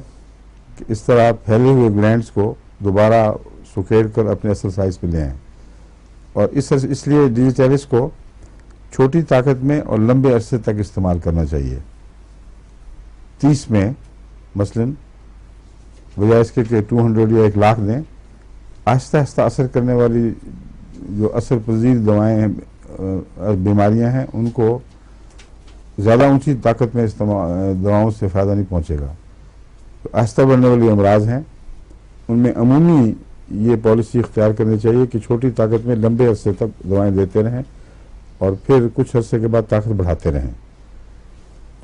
کہ اس طرح پھیلے ہوئے گلینڈز کو دوبارہ سکیڑ کر اپنے اصل سائز پہ لے آئیں. اور اس لیے ڈیجیٹیلس کو چھوٹی طاقت میں اور لمبے عرصے تک استعمال کرنا چاہیے. 30 میں مثلاً بجائے اس کے کہ 200 یا 1 لاکھ دیں، آہستہ آہستہ اثر کرنے والی جو اثر پذیر دوائیں ہیں، بیماریاں ہیں، ان کو زیادہ اونچی طاقت میں دواؤں سے فائدہ نہیں پہنچے گا. تو آہستہ بڑھنے والی امراض ہیں، ان میں عمومی یہ پالیسی اختیار کرنی چاہیے کہ چھوٹی طاقت میں لمبے عرصے تک دوائیں دیتے رہیں اور پھر کچھ عرصے کے بعد طاقت بڑھاتے رہیں.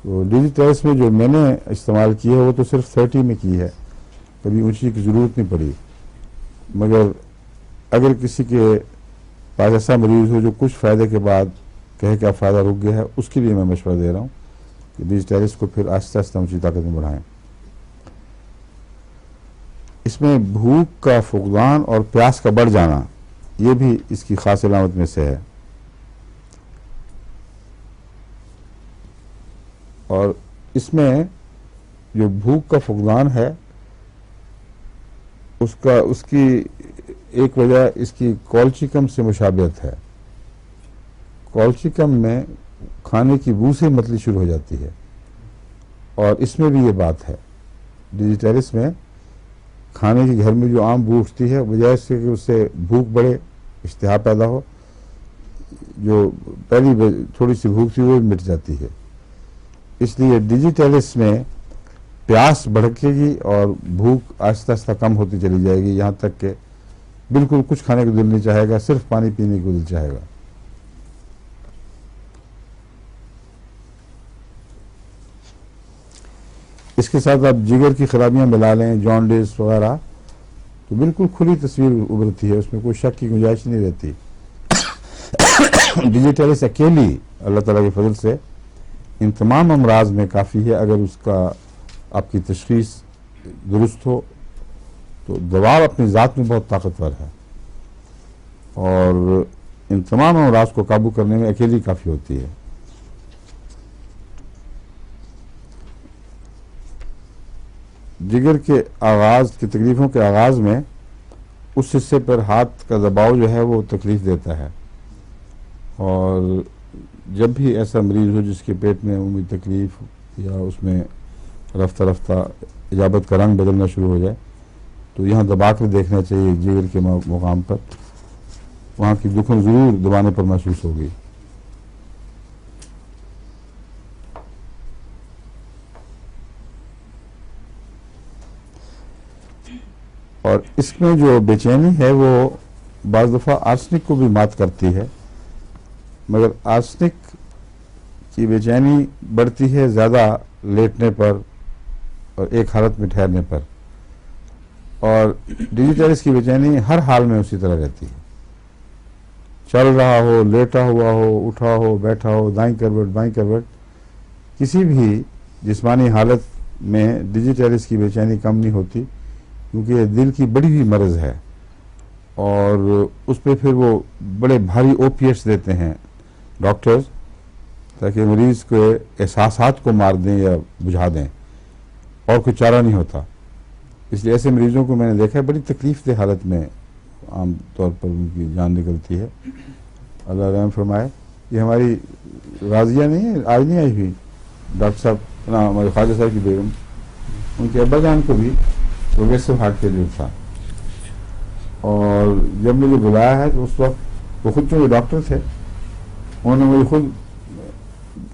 تو ڈیجیٹیلس میں جو میں نے استعمال کی ہے وہ تو صرف 30 میں کی ہے، کبھی اونچی کی ضرورت نہیں پڑی. مگر اگر کسی کے پاس ایسا مریض ہو جو کچھ فائدے کے بعد کہے کہ اب فائدہ رک گیا ہے، اس کے لیے میں مشورہ دے رہا ہوں کہ ڈیجیٹیلس کو پھر آہستہ آہستہ اونچی طاقت میں بڑھائیں. اس میں بھوک کا فقدان اور پیاس کا بڑھ جانا یہ بھی اس کی خاص علامت میں سے ہے. اور اس میں جو بھوک کا فقدان ہے اس کی ایک وجہ اس کی کولچیکم سے مشابہت ہے. کولچیکم میں کھانے کی بو سے متلی شروع ہو جاتی ہے، اور اس میں بھی یہ بات ہے. ڈیجیٹیلس میں کھانے کے گھر میں جو عام بو اٹھتی ہے، بجائے اس سے کہ اس سے بھوک بڑھے، اشتہا پیدا ہو، جو پہلی تھوڑی سی بھوک تھی وہ مٹ جاتی ہے. اس لیے ڈیجیٹیلس میں پیاس بڑھے گی اور بھوک آہستہ آہستہ کم ہوتی چلی جائے گی، یہاں تک کہ بالکل کچھ کھانے کو دل نہیں چاہے گا، صرف پانی پینے کو دل چاہے گا. اس کے ساتھ آپ جگر کی خرابیاں ملا لیں، جانڈس وغیرہ، تو بالکل کھلی تصویر ابھرتی ہے، اس میں کوئی شک کی گنجائش نہیں رہتی. ڈیجیٹیلس اکیلی اللہ تعالیٰ کے فضل سے ان تمام امراض میں کافی ہے. اگر اس کا آپ کی تشخیص درست ہو تو دوا اپنی ذات میں بہت طاقتور ہے، اور ان تمام امراض کو قابو کرنے میں اکیلی کافی ہوتی ہے. جگر کے آغاز کی تکلیفوں کے آغاز میں اس حصے پر ہاتھ کا دباؤ جو ہے وہ تکلیف دیتا ہے، اور جب بھی ایسا مریض ہو جس کے پیٹ میں عمومی تکلیف یا اس میں رفتہ رفتہ اجابت کا رنگ بدلنا شروع ہو جائے تو یہاں دبا کر دیکھنا چاہیے جگر کے مقام پر. وہاں کی دکھن ضرور دبانے پر محسوس ہوگی. اور اس میں جو بے چینی ہے وہ بعض دفعہ آرسنک کو بھی مات کرتی ہے، مگر آرسنک کی بے چینی بڑھتی ہے زیادہ لیٹنے پر اور ایک حالت میں ٹھہرنے پر، اور ڈیجیٹیلس کی بے چینی ہر حال میں اسی طرح رہتی ہے. چل رہا ہو، لیٹا ہوا ہو، اٹھا ہو، بیٹھا ہو، دائیں کروٹ بائیں کروٹ، کسی بھی جسمانی حالت میں ڈیجیٹیلس کی بے چینی کم نہیں ہوتی، کیونکہ یہ دل کی بڑی ہوئی مرض ہے، اور اس پہ پھر وہ بڑے بھاری اوپیٹس دیتے ہیں ڈاکٹرز تاکہ مریض کے احساسات کو مار دیں یا بجھا دیں، اور کوئی چارہ نہیں ہوتا. اس لیے ایسے مریضوں کو میں نے دیکھا ہے بڑی تکلیف دہ حالت میں عام طور پر ان کی جان نکلتی ہے. اللہ رحم فرمائے. یہ ہماری راضیہ نہیں ہے، آج نہیں آئی ہوئی، ڈاکٹر صاحب ہمارے خواجہ صاحب کی بیگم، ان کے ابا جان کو بھی پروگریسو ہارٹ فیلئر تھا، اور جب مجھے بلایا ہے تو اس وقت وہ خود چونکہ ڈاکٹر تھے، انہوں نے مجھے خود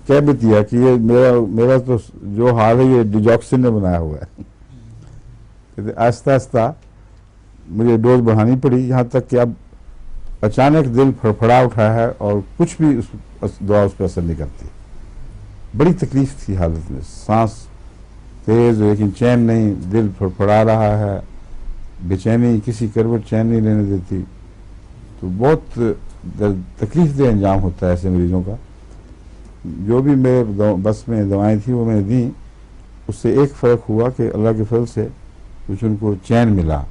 کہہ بھی دیا کہ یہ میرا تو جو حال ہے یہ ڈیجاکسن نے بنایا ہوا ہے. آہستہ آہستہ مجھے ڈوز بڑھانی پڑی، یہاں تک کہ اب اچانک دل پھڑپھڑا اٹھا ہے اور کچھ بھی دوا اس پہ اثر نہیں کرتی. بڑی تکلیف تھی حالت میں، سانس تیز لیکن چین نہیں، دل پھڑپھڑا رہا ہے، بے چینی، کسی کروٹ چین نہیں لینے دیتی. تو بہت تکلیف دہ انجام ہوتا ہے ایسے مریضوں کا. جو بھی میرے بس میں دوائیں تھیں وہ میں نے دیں، اس سے ایک فرق ہوا کہ اللہ کے فضل سے کچھ ان کو چین ملا،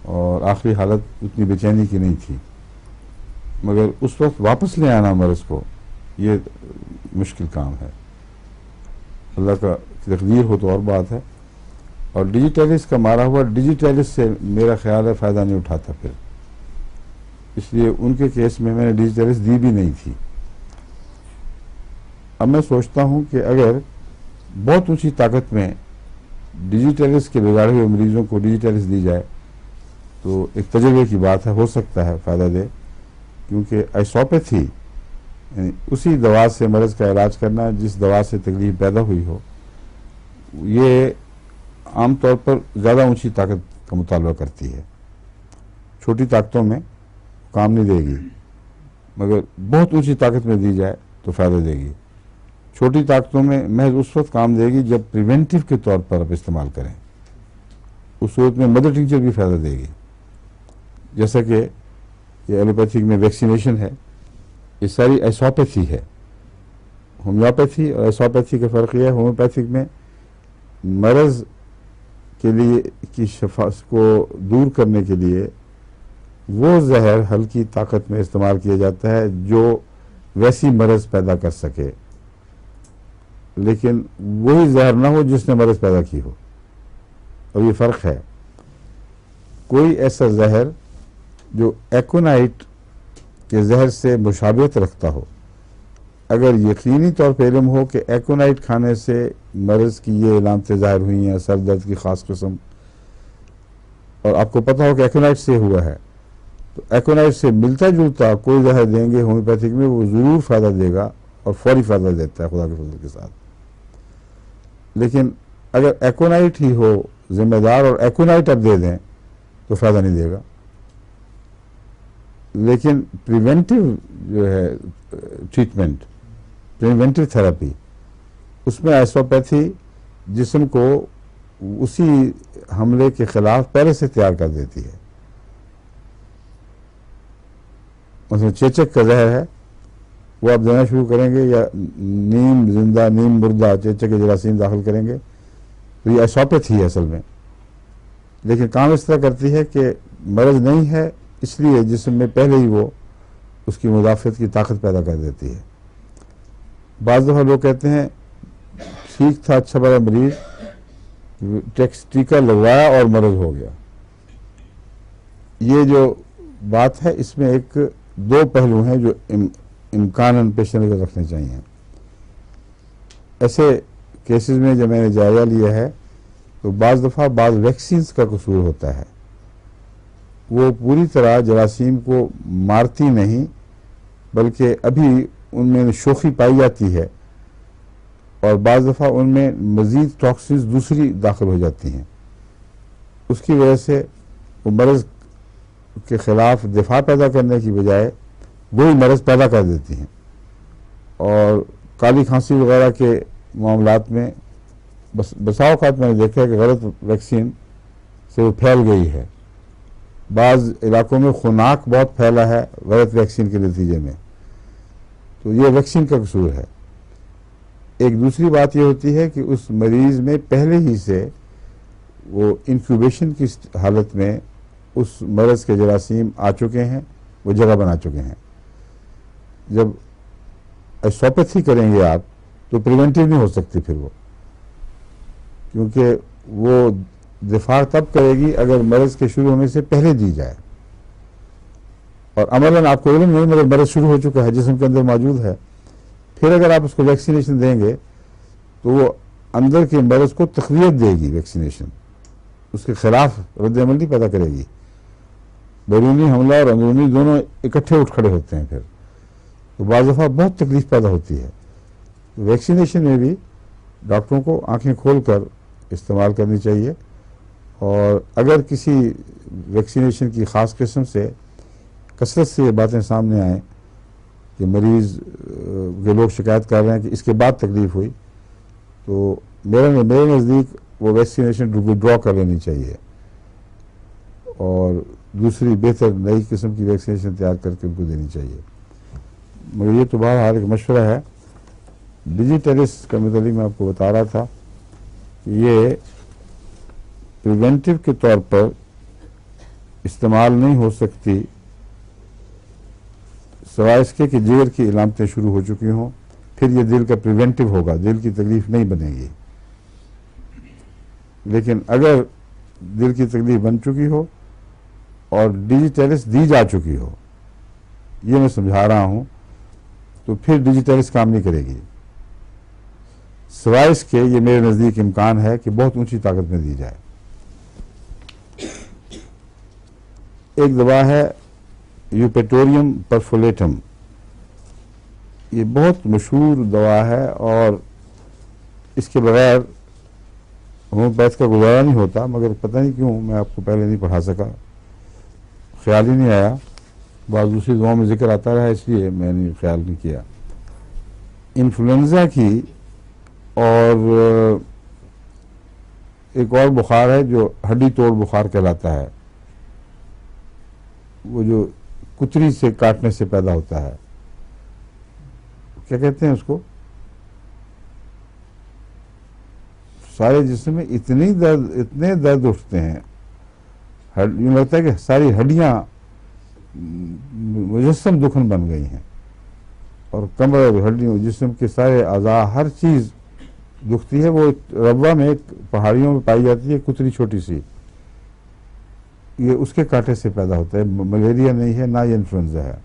اور آخری حالت اتنی بے چینی کی نہیں تھی. مگر اس وقت واپس لے آنا مرض کو یہ مشکل کام ہے. اللہ کا تقدیر ہو تو اور بات ہے. اور ڈیجیٹیلس کا مارا ہوا ڈیجیٹیلس سے میرا خیال ہے فائدہ نہیں اٹھاتا پھر، اس لیے ان کے کیس میں نے ڈیجیٹیلس دی بھی نہیں تھی۔ اب میں سوچتا ہوں کہ اگر بہت اونچی طاقت میں ڈیجیٹیلس کے بگاڑے ہوئے مریضوں کو ڈیجیٹیلس دی جائے تو ایک تجربے کی بات ہے، ہو سکتا ہے فائدہ دے، کیونکہ ایسوپیتھی یعنی اسی دوا سے مرض کا علاج کرنا جس دوا سے تکلیف پیدا ہوئی ہو، یہ عام طور پر زیادہ اونچی طاقت کا مطالبہ کرتی ہے۔ چھوٹی طاقتوں میں کام نہیں دے گی، مگر بہت اونچی طاقت میں دی جائے تو فائدہ دے گی۔ چھوٹی طاقتوں میں محض اس وقت کام دے گی جب پریونٹیو کے طور پر آپ استعمال کریں، اس صورت میں مدر ٹنکچر بھی فائدہ دے گی، جیسا کہ یہ ایلوپیتھک میں ویکسینیشن ہے، یہ ساری ایسوپیتھی ہے۔ ہومیوپیتھی اور ایسوپیتھی کا فرق یہ ہے، ہومیوپیتھک میں مرض کے لیے کی شفا کو دور کرنے کے لیے وہ زہر ہلکی طاقت میں استعمال کیا جاتا ہے جو ویسی مرض پیدا کر سکے، لیکن وہی زہر نہ ہو جس نے مرض پیدا کی ہو۔ اب یہ فرق ہے، کوئی ایسا زہر جو ایکونائٹ کے زہر سے مشابہت رکھتا ہو، اگر یقینی طور پہ علم ہو کہ ایکونائٹ کھانے سے مرض کی یہ علامتیں ظاہر ہوئی ہیں، سر درد کی خاص قسم، اور آپ کو پتہ ہو کہ ایکونائٹ سے ہوا ہے، تو ایکونائٹ سے ملتا جلتا کوئی زہر دیں گے ہومیوپیتھک میں، وہ ضرور فائدہ دے گا اور فوری فائدہ دیتا ہے خدا کے فضل کے ساتھ۔ لیکن اگر ایکونائٹ ہی ہو ذمہ دار اور ایکونائٹ اب دے دیں تو فائدہ نہیں دے گا۔ لیکن پریونٹیو جو ہے ٹریٹمنٹ، پریونٹیو تھراپی، اس میں ایسوپیتھی جسم کو اسی حملے کے خلاف پہلے سے تیار کر دیتی ہے۔ مثلا چیچک کا زہر ہے، وہ آپ دینا شروع کریں گے یا نیم زندہ نیم مردہ چیچک کے جراثیم داخل کریں گے تو یہ ایسوپیتھی ہے اصل میں، لیکن کام اس طرح کرتی ہے کہ مرض نہیں ہے اس لیے جسم میں پہلے ہی وہ اس کی مدافعت کی طاقت پیدا کر دیتی ہے۔ بعض دفعہ لوگ کہتے ہیں ٹھیک تھا اچھا بڑا مریض، ٹیکا لگوایا اور مرض ہو گیا۔ یہ جو بات ہے اس میں ایک دو پہلو ہیں جو امکاناً پیش نظر رکھنے چاہیے۔ ایسے کیسز میں جب میں نے جائزہ لیا ہے تو بعض دفعہ بعض ویکسینز کا قصور ہوتا ہے، وہ پوری طرح جراثیم کو مارتی نہیں بلکہ ابھی ان میں شوخی پائی جاتی ہے، اور بعض دفعہ ان میں مزید ٹاکسنز دوسری داخل ہو جاتی ہیں، اس کی وجہ سے وہ مرض کے خلاف دفاع پیدا کرنے کی بجائے وہی مرض پیدا کر دیتی ہیں۔ اور کالی کھانسی وغیرہ کے معاملات میں بسا اوقات میں نے دیکھا ہے کہ غلط ویکسین سے وہ پھیل گئی ہے۔ بعض علاقوں میں خوناک بہت پھیلا ہے غلط ویکسین کے نتیجے میں، تو یہ ویکسین کا قصور ہے۔ ایک دوسری بات یہ ہوتی ہے کہ اس مریض میں پہلے ہی سے وہ انکیوبیشن کی حالت میں اس مرض کے جراثیم آ چکے ہیں، وہ جگہ بنا چکے ہیں۔ جب ایسوپیتھی کریں گے آپ تو پریونٹیو نہیں ہو سکتی پھر وہ، کیونکہ وہ دفاع تب کرے گی اگر مرض کے شروع ہونے سے پہلے دی جائے، اور عملاً آپ کو علم نہیں مگر مرض شروع ہو چکا ہے، جسم کے اندر موجود ہے، پھر اگر آپ اس کو ویکسینیشن دیں گے تو وہ اندر کے مرض کو تقویت دے گی، ویکسینیشن اس کے خلاف رد عمل نہیں پیدا کرے گی۔ بیرونی حملہ اور اندرونی دونوں اکٹھے اٹھ کھڑے ہوتے ہیں، پھر تو بعض دفعہ بہت تکلیف پیدا ہوتی ہے۔ ویکسینیشن میں بھی ڈاکٹروں کو آنکھیں کھول کر استعمال کرنی چاہیے، اور اگر کسی ویکسینیشن کی خاص قسم سے کثرت سے یہ باتیں سامنے آئیں کہ مریض کے لوگ شکایت کر رہے ہیں کہ اس کے بعد تکلیف ہوئی، تو میرے نزدیک وہ ویکسینیشن ڈرا کر لینی چاہیے اور دوسری بہتر نئی قسم کی ویکسینیشن تیار کر کے ان کو دینی چاہیے۔ مگر یہ تو بہرحال ایک مشورہ ہے۔ ڈیجیٹیلس کا متعلق میں آپ کو بتا رہا تھا کہ یہ پریونٹیو کے طور پر استعمال نہیں ہو سکتی سوائے اس کے کہ جگر کی علامتیں شروع ہو چکی ہوں، پھر یہ دل کا پریونٹیو ہوگا، دل کی تکلیف نہیں بنے گی۔ لیکن اگر دل کی تکلیف بن چکی ہو اور ڈیجیٹیلس دی جا چکی ہو، یہ میں سمجھا رہا ہوں، تو پھر ڈیجیٹیلس کام نہیں کرے گی، سوائے اس کے یہ میرے نزدیک امکان ہے کہ بہت اونچی طاقت میں دی جائے۔ ایک دوا ہے یوپیٹوریم پرفولیٹم، یہ بہت مشہور دوا ہے اور اس کے بغیر ہومیوپیتھ کا گزارا نہیں ہوتا، مگر پتہ نہیں کیوں میں آپ کو پہلے نہیں پڑھا سکا، خیال ہی نہیں آیا، بعض دوسری دواؤں میں ذکر آتا رہا اس لیے میں نے خیال نہیں کیا۔ انفلوئنزا کی اور ایک اور بخار ہے جو ہڈی توڑ بخار کہلاتا ہے، وہ جو کتری سے کاٹنے سے پیدا ہوتا ہے، کیا کہتے ہیں اس کو؟ سارے جسم میں اتنے درد اٹھتے ہیں، یوں لگتا ہے کہ ساری ہڈیاں مجسم دکھن بن گئی ہیں، اور کمر، ہڈیوں، جسم کے سارے اعضاء، ہر چیز دکھتی ہے۔ وہ ربوہ میں ایک پہاڑیوں میں پائی جاتی ہے کتری چھوٹی سی، یہ اس کے کاٹے سے پیدا ہوتا ہے، ملیریا نہیں ہے، نہ یہ انفلوئنزا ہے۔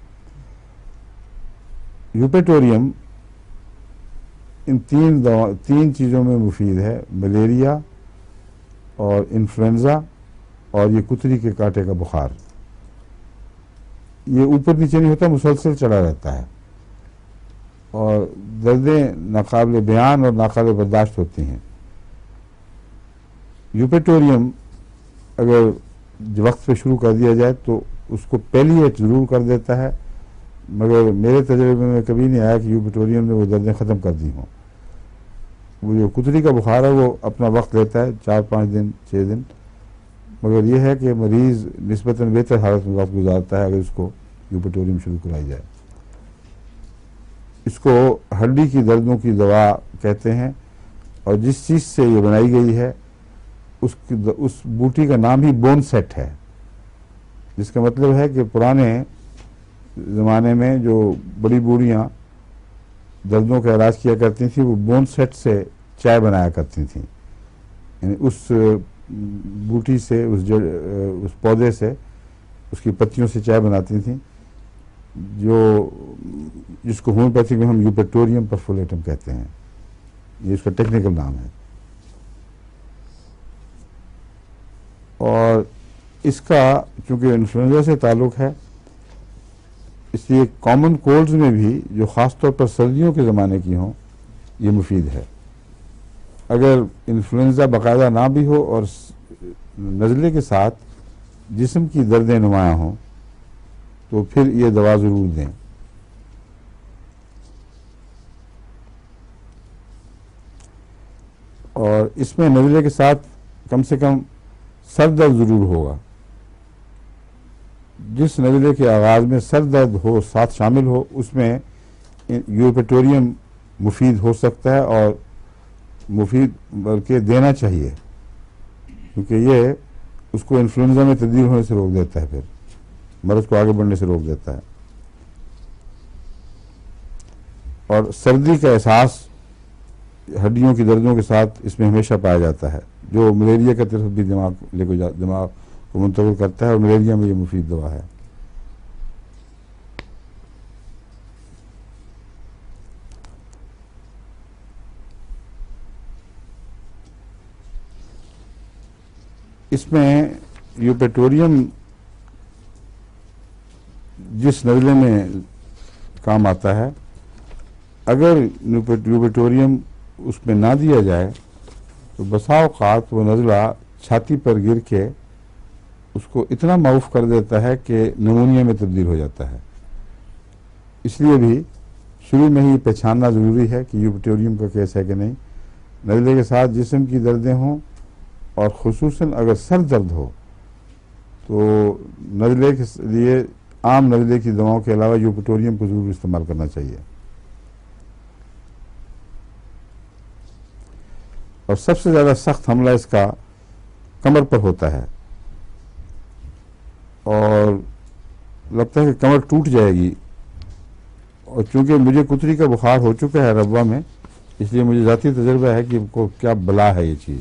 یوپیٹوریم ان تین چیزوں میں مفید ہے، ملیریا اور انفلوئنزا اور یہ کتری کے کاٹے کا بخار۔ یہ اوپر نیچے نہیں ہوتا، مسلسل چلا رہتا ہے اور دردیں ناقابل بیان اور ناقابل برداشت ہوتی ہیں۔ یوپیٹوریم اگر وقت پہ شروع کر دیا جائے تو اس کو پیلیٹ ضرور کر دیتا ہے، مگر میرے تجربے میں کبھی نہیں آیا کہ یوپیٹوریم نے وہ دردیں ختم کر دی ہوں۔ وہ جو کتری کا بخار ہے وہ اپنا وقت لیتا ہے، 4-5 دن 6 دن، مگر یہ ہے کہ مریض نسبتاً بہتر حالت میں وقت گزارتا ہے اگر اس کو یوپیٹوریم شروع کرائی جائے۔ اس کو ہڈی کی دردوں کی دوا کہتے ہیں، اور جس چیز سے یہ بنائی گئی ہے اس بوٹی کا نام ہی بون سیٹ ہے، جس کا مطلب ہے کہ پرانے زمانے میں جو بڑی بوڑھیاں دردوں کا علاج کیا کرتی تھیں وہ بون سیٹ سے چائے بنایا کرتی تھیں، یعنی اس بوٹی سے، اس پودے سے، اس کی پتیوں سے چائے بناتی تھیں، جس کو ہومیوپیتھک میں ہم یوپیٹوریم پرفولیٹم کہتے ہیں، یہ اس کا ٹیکنیکل نام ہے۔ اور اس کا چونکہ انفلوئنزا سے تعلق ہے، اس لیے کامن کولڈز میں بھی جو خاص طور پر سردیوں کے زمانے کی ہوں یہ مفید ہے۔ اگر انفلوئنزا باقاعدہ نہ بھی ہو اور نزلے کے ساتھ جسم کی دردیں نمایاں ہوں تو پھر یہ دوا ضرور دیں۔ اور اس میں نزلے کے ساتھ کم سے کم سر درد ضرور ہوگا، جس نزلے کے آغاز میں سر درد ہو ساتھ شامل ہو اس میں یوپیٹوریم مفید ہو سکتا ہے، اور مفید بلکہ دینا چاہیے، کیونکہ یہ اس کو انفلوئنزا میں تبدیل ہونے سے روک دیتا ہے، پھر مرض کو آگے بڑھنے سے روک دیتا ہے۔ اور سردی کا احساس ہڈیوں کی دردوں کے ساتھ اس میں ہمیشہ پایا جاتا ہے، جو ملیریا کا طرف بھی دماغ کو منتقل کرتا ہے، اور ملیریا میں یہ مفید دوا ہے۔ اس میں یوپیٹوریم جس نزلے میں کام آتا ہے، اگر یوپیٹوریم اس میں نہ دیا جائے تو بسا اوقات وہ نزلہ چھاتی پر گر کے اس کو اتنا معوف کر دیتا ہے کہ نمونیا میں تبدیل ہو جاتا ہے۔ اس لیے بھی شروع میں ہی پہچاننا ضروری ہے کہ یوپیٹوریم کا کیس ہے کہ نہیں۔ نزلے کے ساتھ جسم کی دردیں ہوں اور خصوصاً اگر سر درد ہو تو نزلے کے لیے عام نزلے کی دواؤں کے علاوہ یوپیٹوریم کو ضرور استعمال کرنا چاہیے۔ اور سب سے زیادہ سخت حملہ اس کا کمر پر ہوتا ہے، اور لگتا ہے کہ کمر ٹوٹ جائے گی، اور چونکہ مجھے کتری کا بخار ہو چکا ہے ربوہ میں، اس لیے مجھے ذاتی تجربہ ہے کہ کیا بلا ہے یہ چیز۔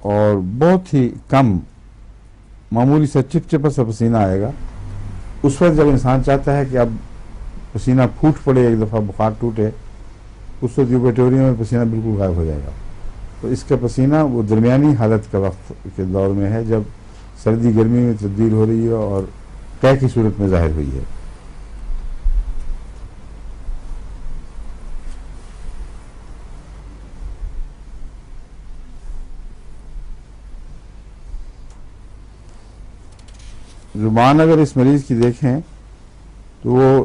اور بہت ہی کم معمولی سا چپچپا سا پسینہ آئے گا. اس وقت جب انسان چاہتا ہے کہ اب پسینہ پھوٹ پڑے، ایک دفعہ بخار ٹوٹے، اس وقت یوپیٹوریم میں پسینہ بالکل غائب ہو جائے گا. تو اس کا پسینہ وہ درمیانی حالت کا وقت کے دور میں ہے جب سردی گرمی میں تبدیل ہو رہی ہے اور قے کی صورت میں ظاہر ہوئی ہے. زبان اگر اس مریض کی دیکھیں تو وہ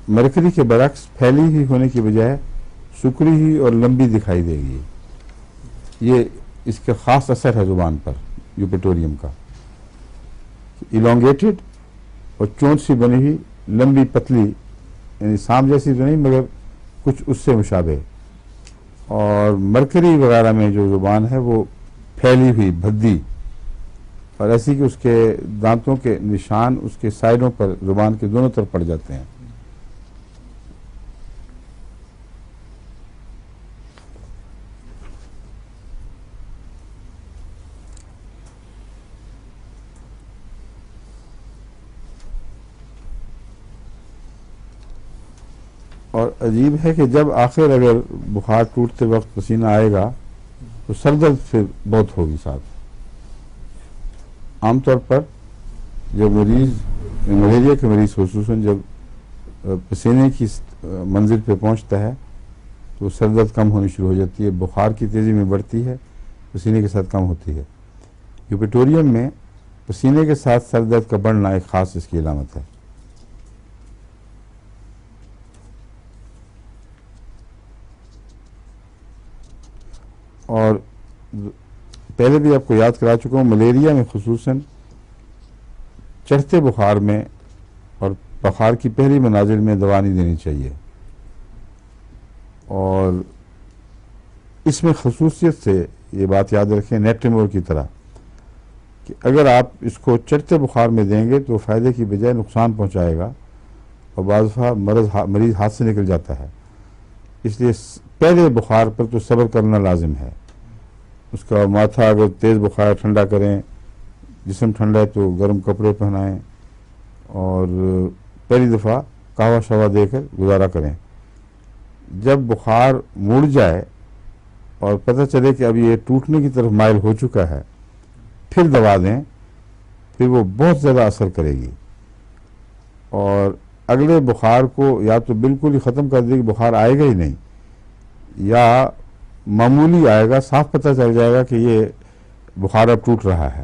مرکری کے برعکس پھیلی ہوئی ہونے کی بجائے سکڑی ہوئی اور لمبی دکھائی دے گی. یہ اس کا خاص اثر ہے زبان پر یوپیٹوریم کا. ایلونگیٹڈ اور چونچ سی بنی ہوئی لمبی پتلی، یعنی سانپ جیسی تو نہیں مگر کچھ اس سے مشابہ. اور مرکری وغیرہ میں جو زبان ہے وہ پھیلی ہوئی بھدی، اور ایسی کہ اس کے دانتوں کے نشان اس کے سائڈوں پر زبان کے دونوں طرف پڑ جاتے ہیں. اور عجیب ہے کہ جب آخر اگر بخار ٹوٹتے وقت پسینہ آئے گا تو سر درد پھر بہت ہوگی ساتھ. عام طور پر جب ملیریا کے مریض خصوصاً جب پسینے کی منزل پہ پہنچتا ہے تو سر درد کم ہونی شروع ہو جاتی ہے، بخار کی تیزی میں بڑھتی ہے، پسینے کے ساتھ کم ہوتی ہے. یوپیٹوریم میں پسینے کے ساتھ سر درد کا بڑھنا ایک خاص اس کی علامت ہے. اور پہلے بھی آپ کو یاد کرا چکا ہوں، ملیریا میں خصوصاً چڑھتے بخار میں اور بخار کی پہلی منازل میں دوا نہیں دینی چاہیے. اور اس میں خصوصیت سے یہ بات یاد رکھیں نیٹریمور کی طرح کہ اگر آپ اس کو چڑھتے بخار میں دیں گے تو فائدے کی بجائے نقصان پہنچائے گا اور بعض دفعہ مریض ہاتھ سے نکل جاتا ہے. اس لیے پہلے بخار پر تو صبر کرنا لازم ہے. اس کا ماتھا اگر تیز بخار ٹھنڈا کریں، جسم ٹھنڈا ہے تو گرم کپڑے پہنائیں اور پہلی دفعہ قہوہ شوا دے کر گزارا کریں. جب بخار مڑ جائے اور پتہ چلے کہ اب یہ ٹوٹنے کی طرف مائل ہو چکا ہے، پھر دوا دیں، پھر وہ بہت زیادہ اثر کرے گی. اور اگلے بخار کو یا تو بالکل ہی ختم کر دے گی، بخار آئے گا ہی نہیں، یا معمولی آئے گا، صاف پتہ چل جائے گا کہ یہ بخار اب ٹوٹ رہا ہے.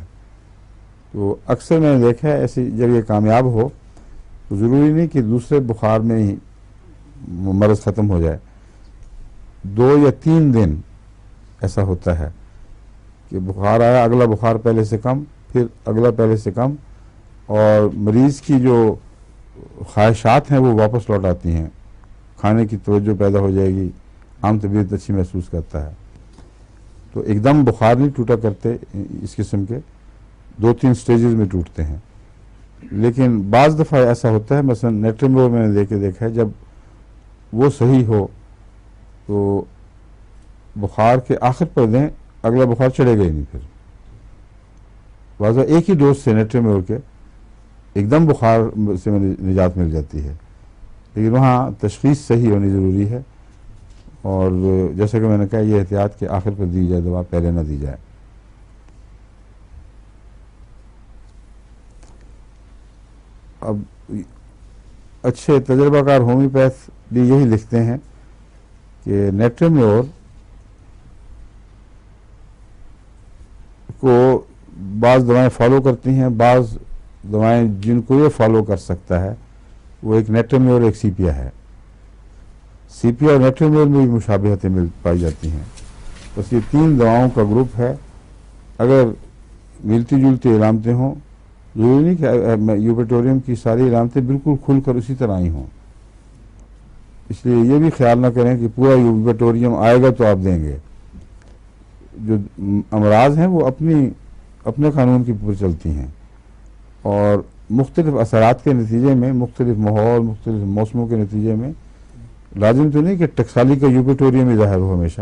تو اکثر میں نے دیکھا ہے ایسی جب یہ کامیاب ہو تو ضروری نہیں کہ دوسرے بخار میں ہی مرض ختم ہو جائے. 2 یا 3 دن ایسا ہوتا ہے کہ بخار آیا، اگلا بخار پہلے سے کم، پھر اگلا پہلے سے کم، اور مریض کی جو خواہشات ہیں وہ واپس لوٹ آتی ہیں، کھانے کی توجہ پیدا ہو جائے گی، عام طبیعت اچھی محسوس کرتا ہے. تو ایک دم بخار نہیں ٹوٹا کرتے، اس قسم کے 2-3 سٹیجز میں ٹوٹتے ہیں. لیکن بعض دفعہ ایسا ہوتا ہے، مثلا نیٹریمور میں نے دیکھا ہے، جب وہ صحیح ہو تو بخار کے آخر پر دیں، اگلا بخار چڑھے گا ہی نہیں. پھر واضح ایک ہی ڈوز سے نیٹریمور کے ایک دم بخار سے نجات مل جاتی ہے. لیکن وہاں تشخیص صحیح ہونی ضروری ہے، اور جیسا کہ میں نے کہا یہ احتیاط کہ آخر پر دی جائے دوا، پہلے نہ دی جائے. اب اچھے تجربہ کار ہومیوپیتھ بھی یہی لکھتے ہیں کہ نیٹریمور کو بعض دوائیں فالو کرتی ہیں، بعض دوائیں جن کو یہ فالو کر سکتا ہے وہ ایک نیٹریمور ایک سیپیا ہے. سیپیا اور نیٹریمور میں بھی مشابہتیں پائی جاتی ہیں. بس یہ 3 دواؤں کا گروپ ہے. اگر ملتی جلتی علامتیں ہوں، ضروری نہیں کہ یوپیٹوریم کی ساری علامتیں بالکل کھل کر اسی طرح ہی ہوں. اس لیے یہ بھی خیال نہ کریں کہ پورا یوپیٹوریم آئے گا تو آپ دیں گے. جو امراض ہیں وہ اپنے قانون کی پر چلتی ہیں، اور مختلف اثرات کے نتیجے میں، مختلف ماحول، مختلف موسموں کے نتیجے میں لازم تو نہیں کہ ٹکسالی کا یوپیٹوریم ہی ظاہر ہو ہمیشہ.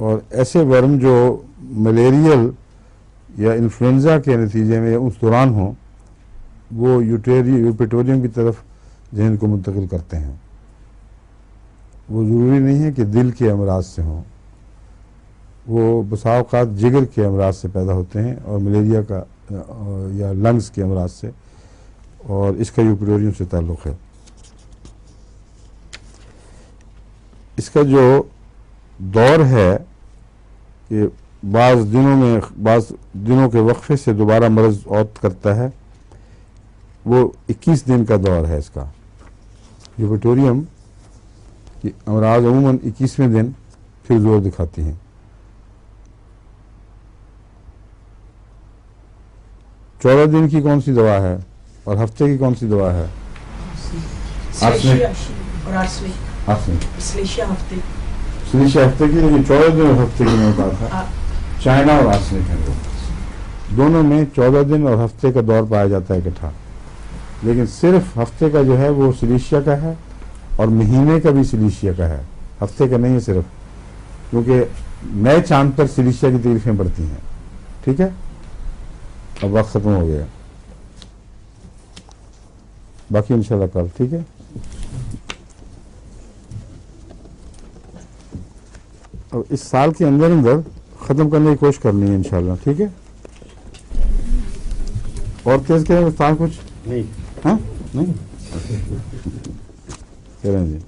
اور ایسے ورم جو ملیریل یا انفلوئنزا کے نتیجے میں اس دوران ہوں وہ یوپیٹوریم کی طرف ذہن کو منتقل کرتے ہیں. وہ ضروری نہیں ہے کہ دل کے امراض سے ہوں، وہ بسا اوقات جگر کے امراض سے پیدا ہوتے ہیں اور ملیریا کا یا لنگز کے امراض سے، اور اس کا یوپیٹوریم سے تعلق ہے. اس کا جو دور ہے کہ بعض دنوں کے وقفے سے دوبارہ مرض عود کرتا ہے، وہ 21 دن کا دور ہے. اس کا یوپیٹوریم کی امراض عموماً 21ویں دن پھر زور دکھاتی ہیں. 14 دن کی کون سی دوا ہے اور ہفتے کی کون سی دوا ہے؟ سلیشیا ہفتے سلیشیا ہفتے کی، لیکن 14 دن اور ہفتے کی میں بات ہے. چائنا اور آرسنک ہیں دونوں میں 14 دن اور ہفتے کا دور پایا جاتا ہے اکٹھا، لیکن صرف ہفتے کا جو ہے وہ سلیشیا کا ہے اور مہینے کا بھی سلیشیا کا ہے، ہفتے کا نہیں ہے صرف، کیونکہ نئے چاند پر سلیشیا کی تکلیفیں بڑھتی ہیں. ٹھیک ہے، اب وقت ختم ہو گیا، باقی انشاءاللہ کل. ٹھیک ہے، اب اس سال کے اندر ختم کرنے کی کوشش کرنی ہے انشاءاللہ. ٹھیک ہے، اور تیز کریں گے کچھ؟ نہیں ہاں نہیں کریں جی.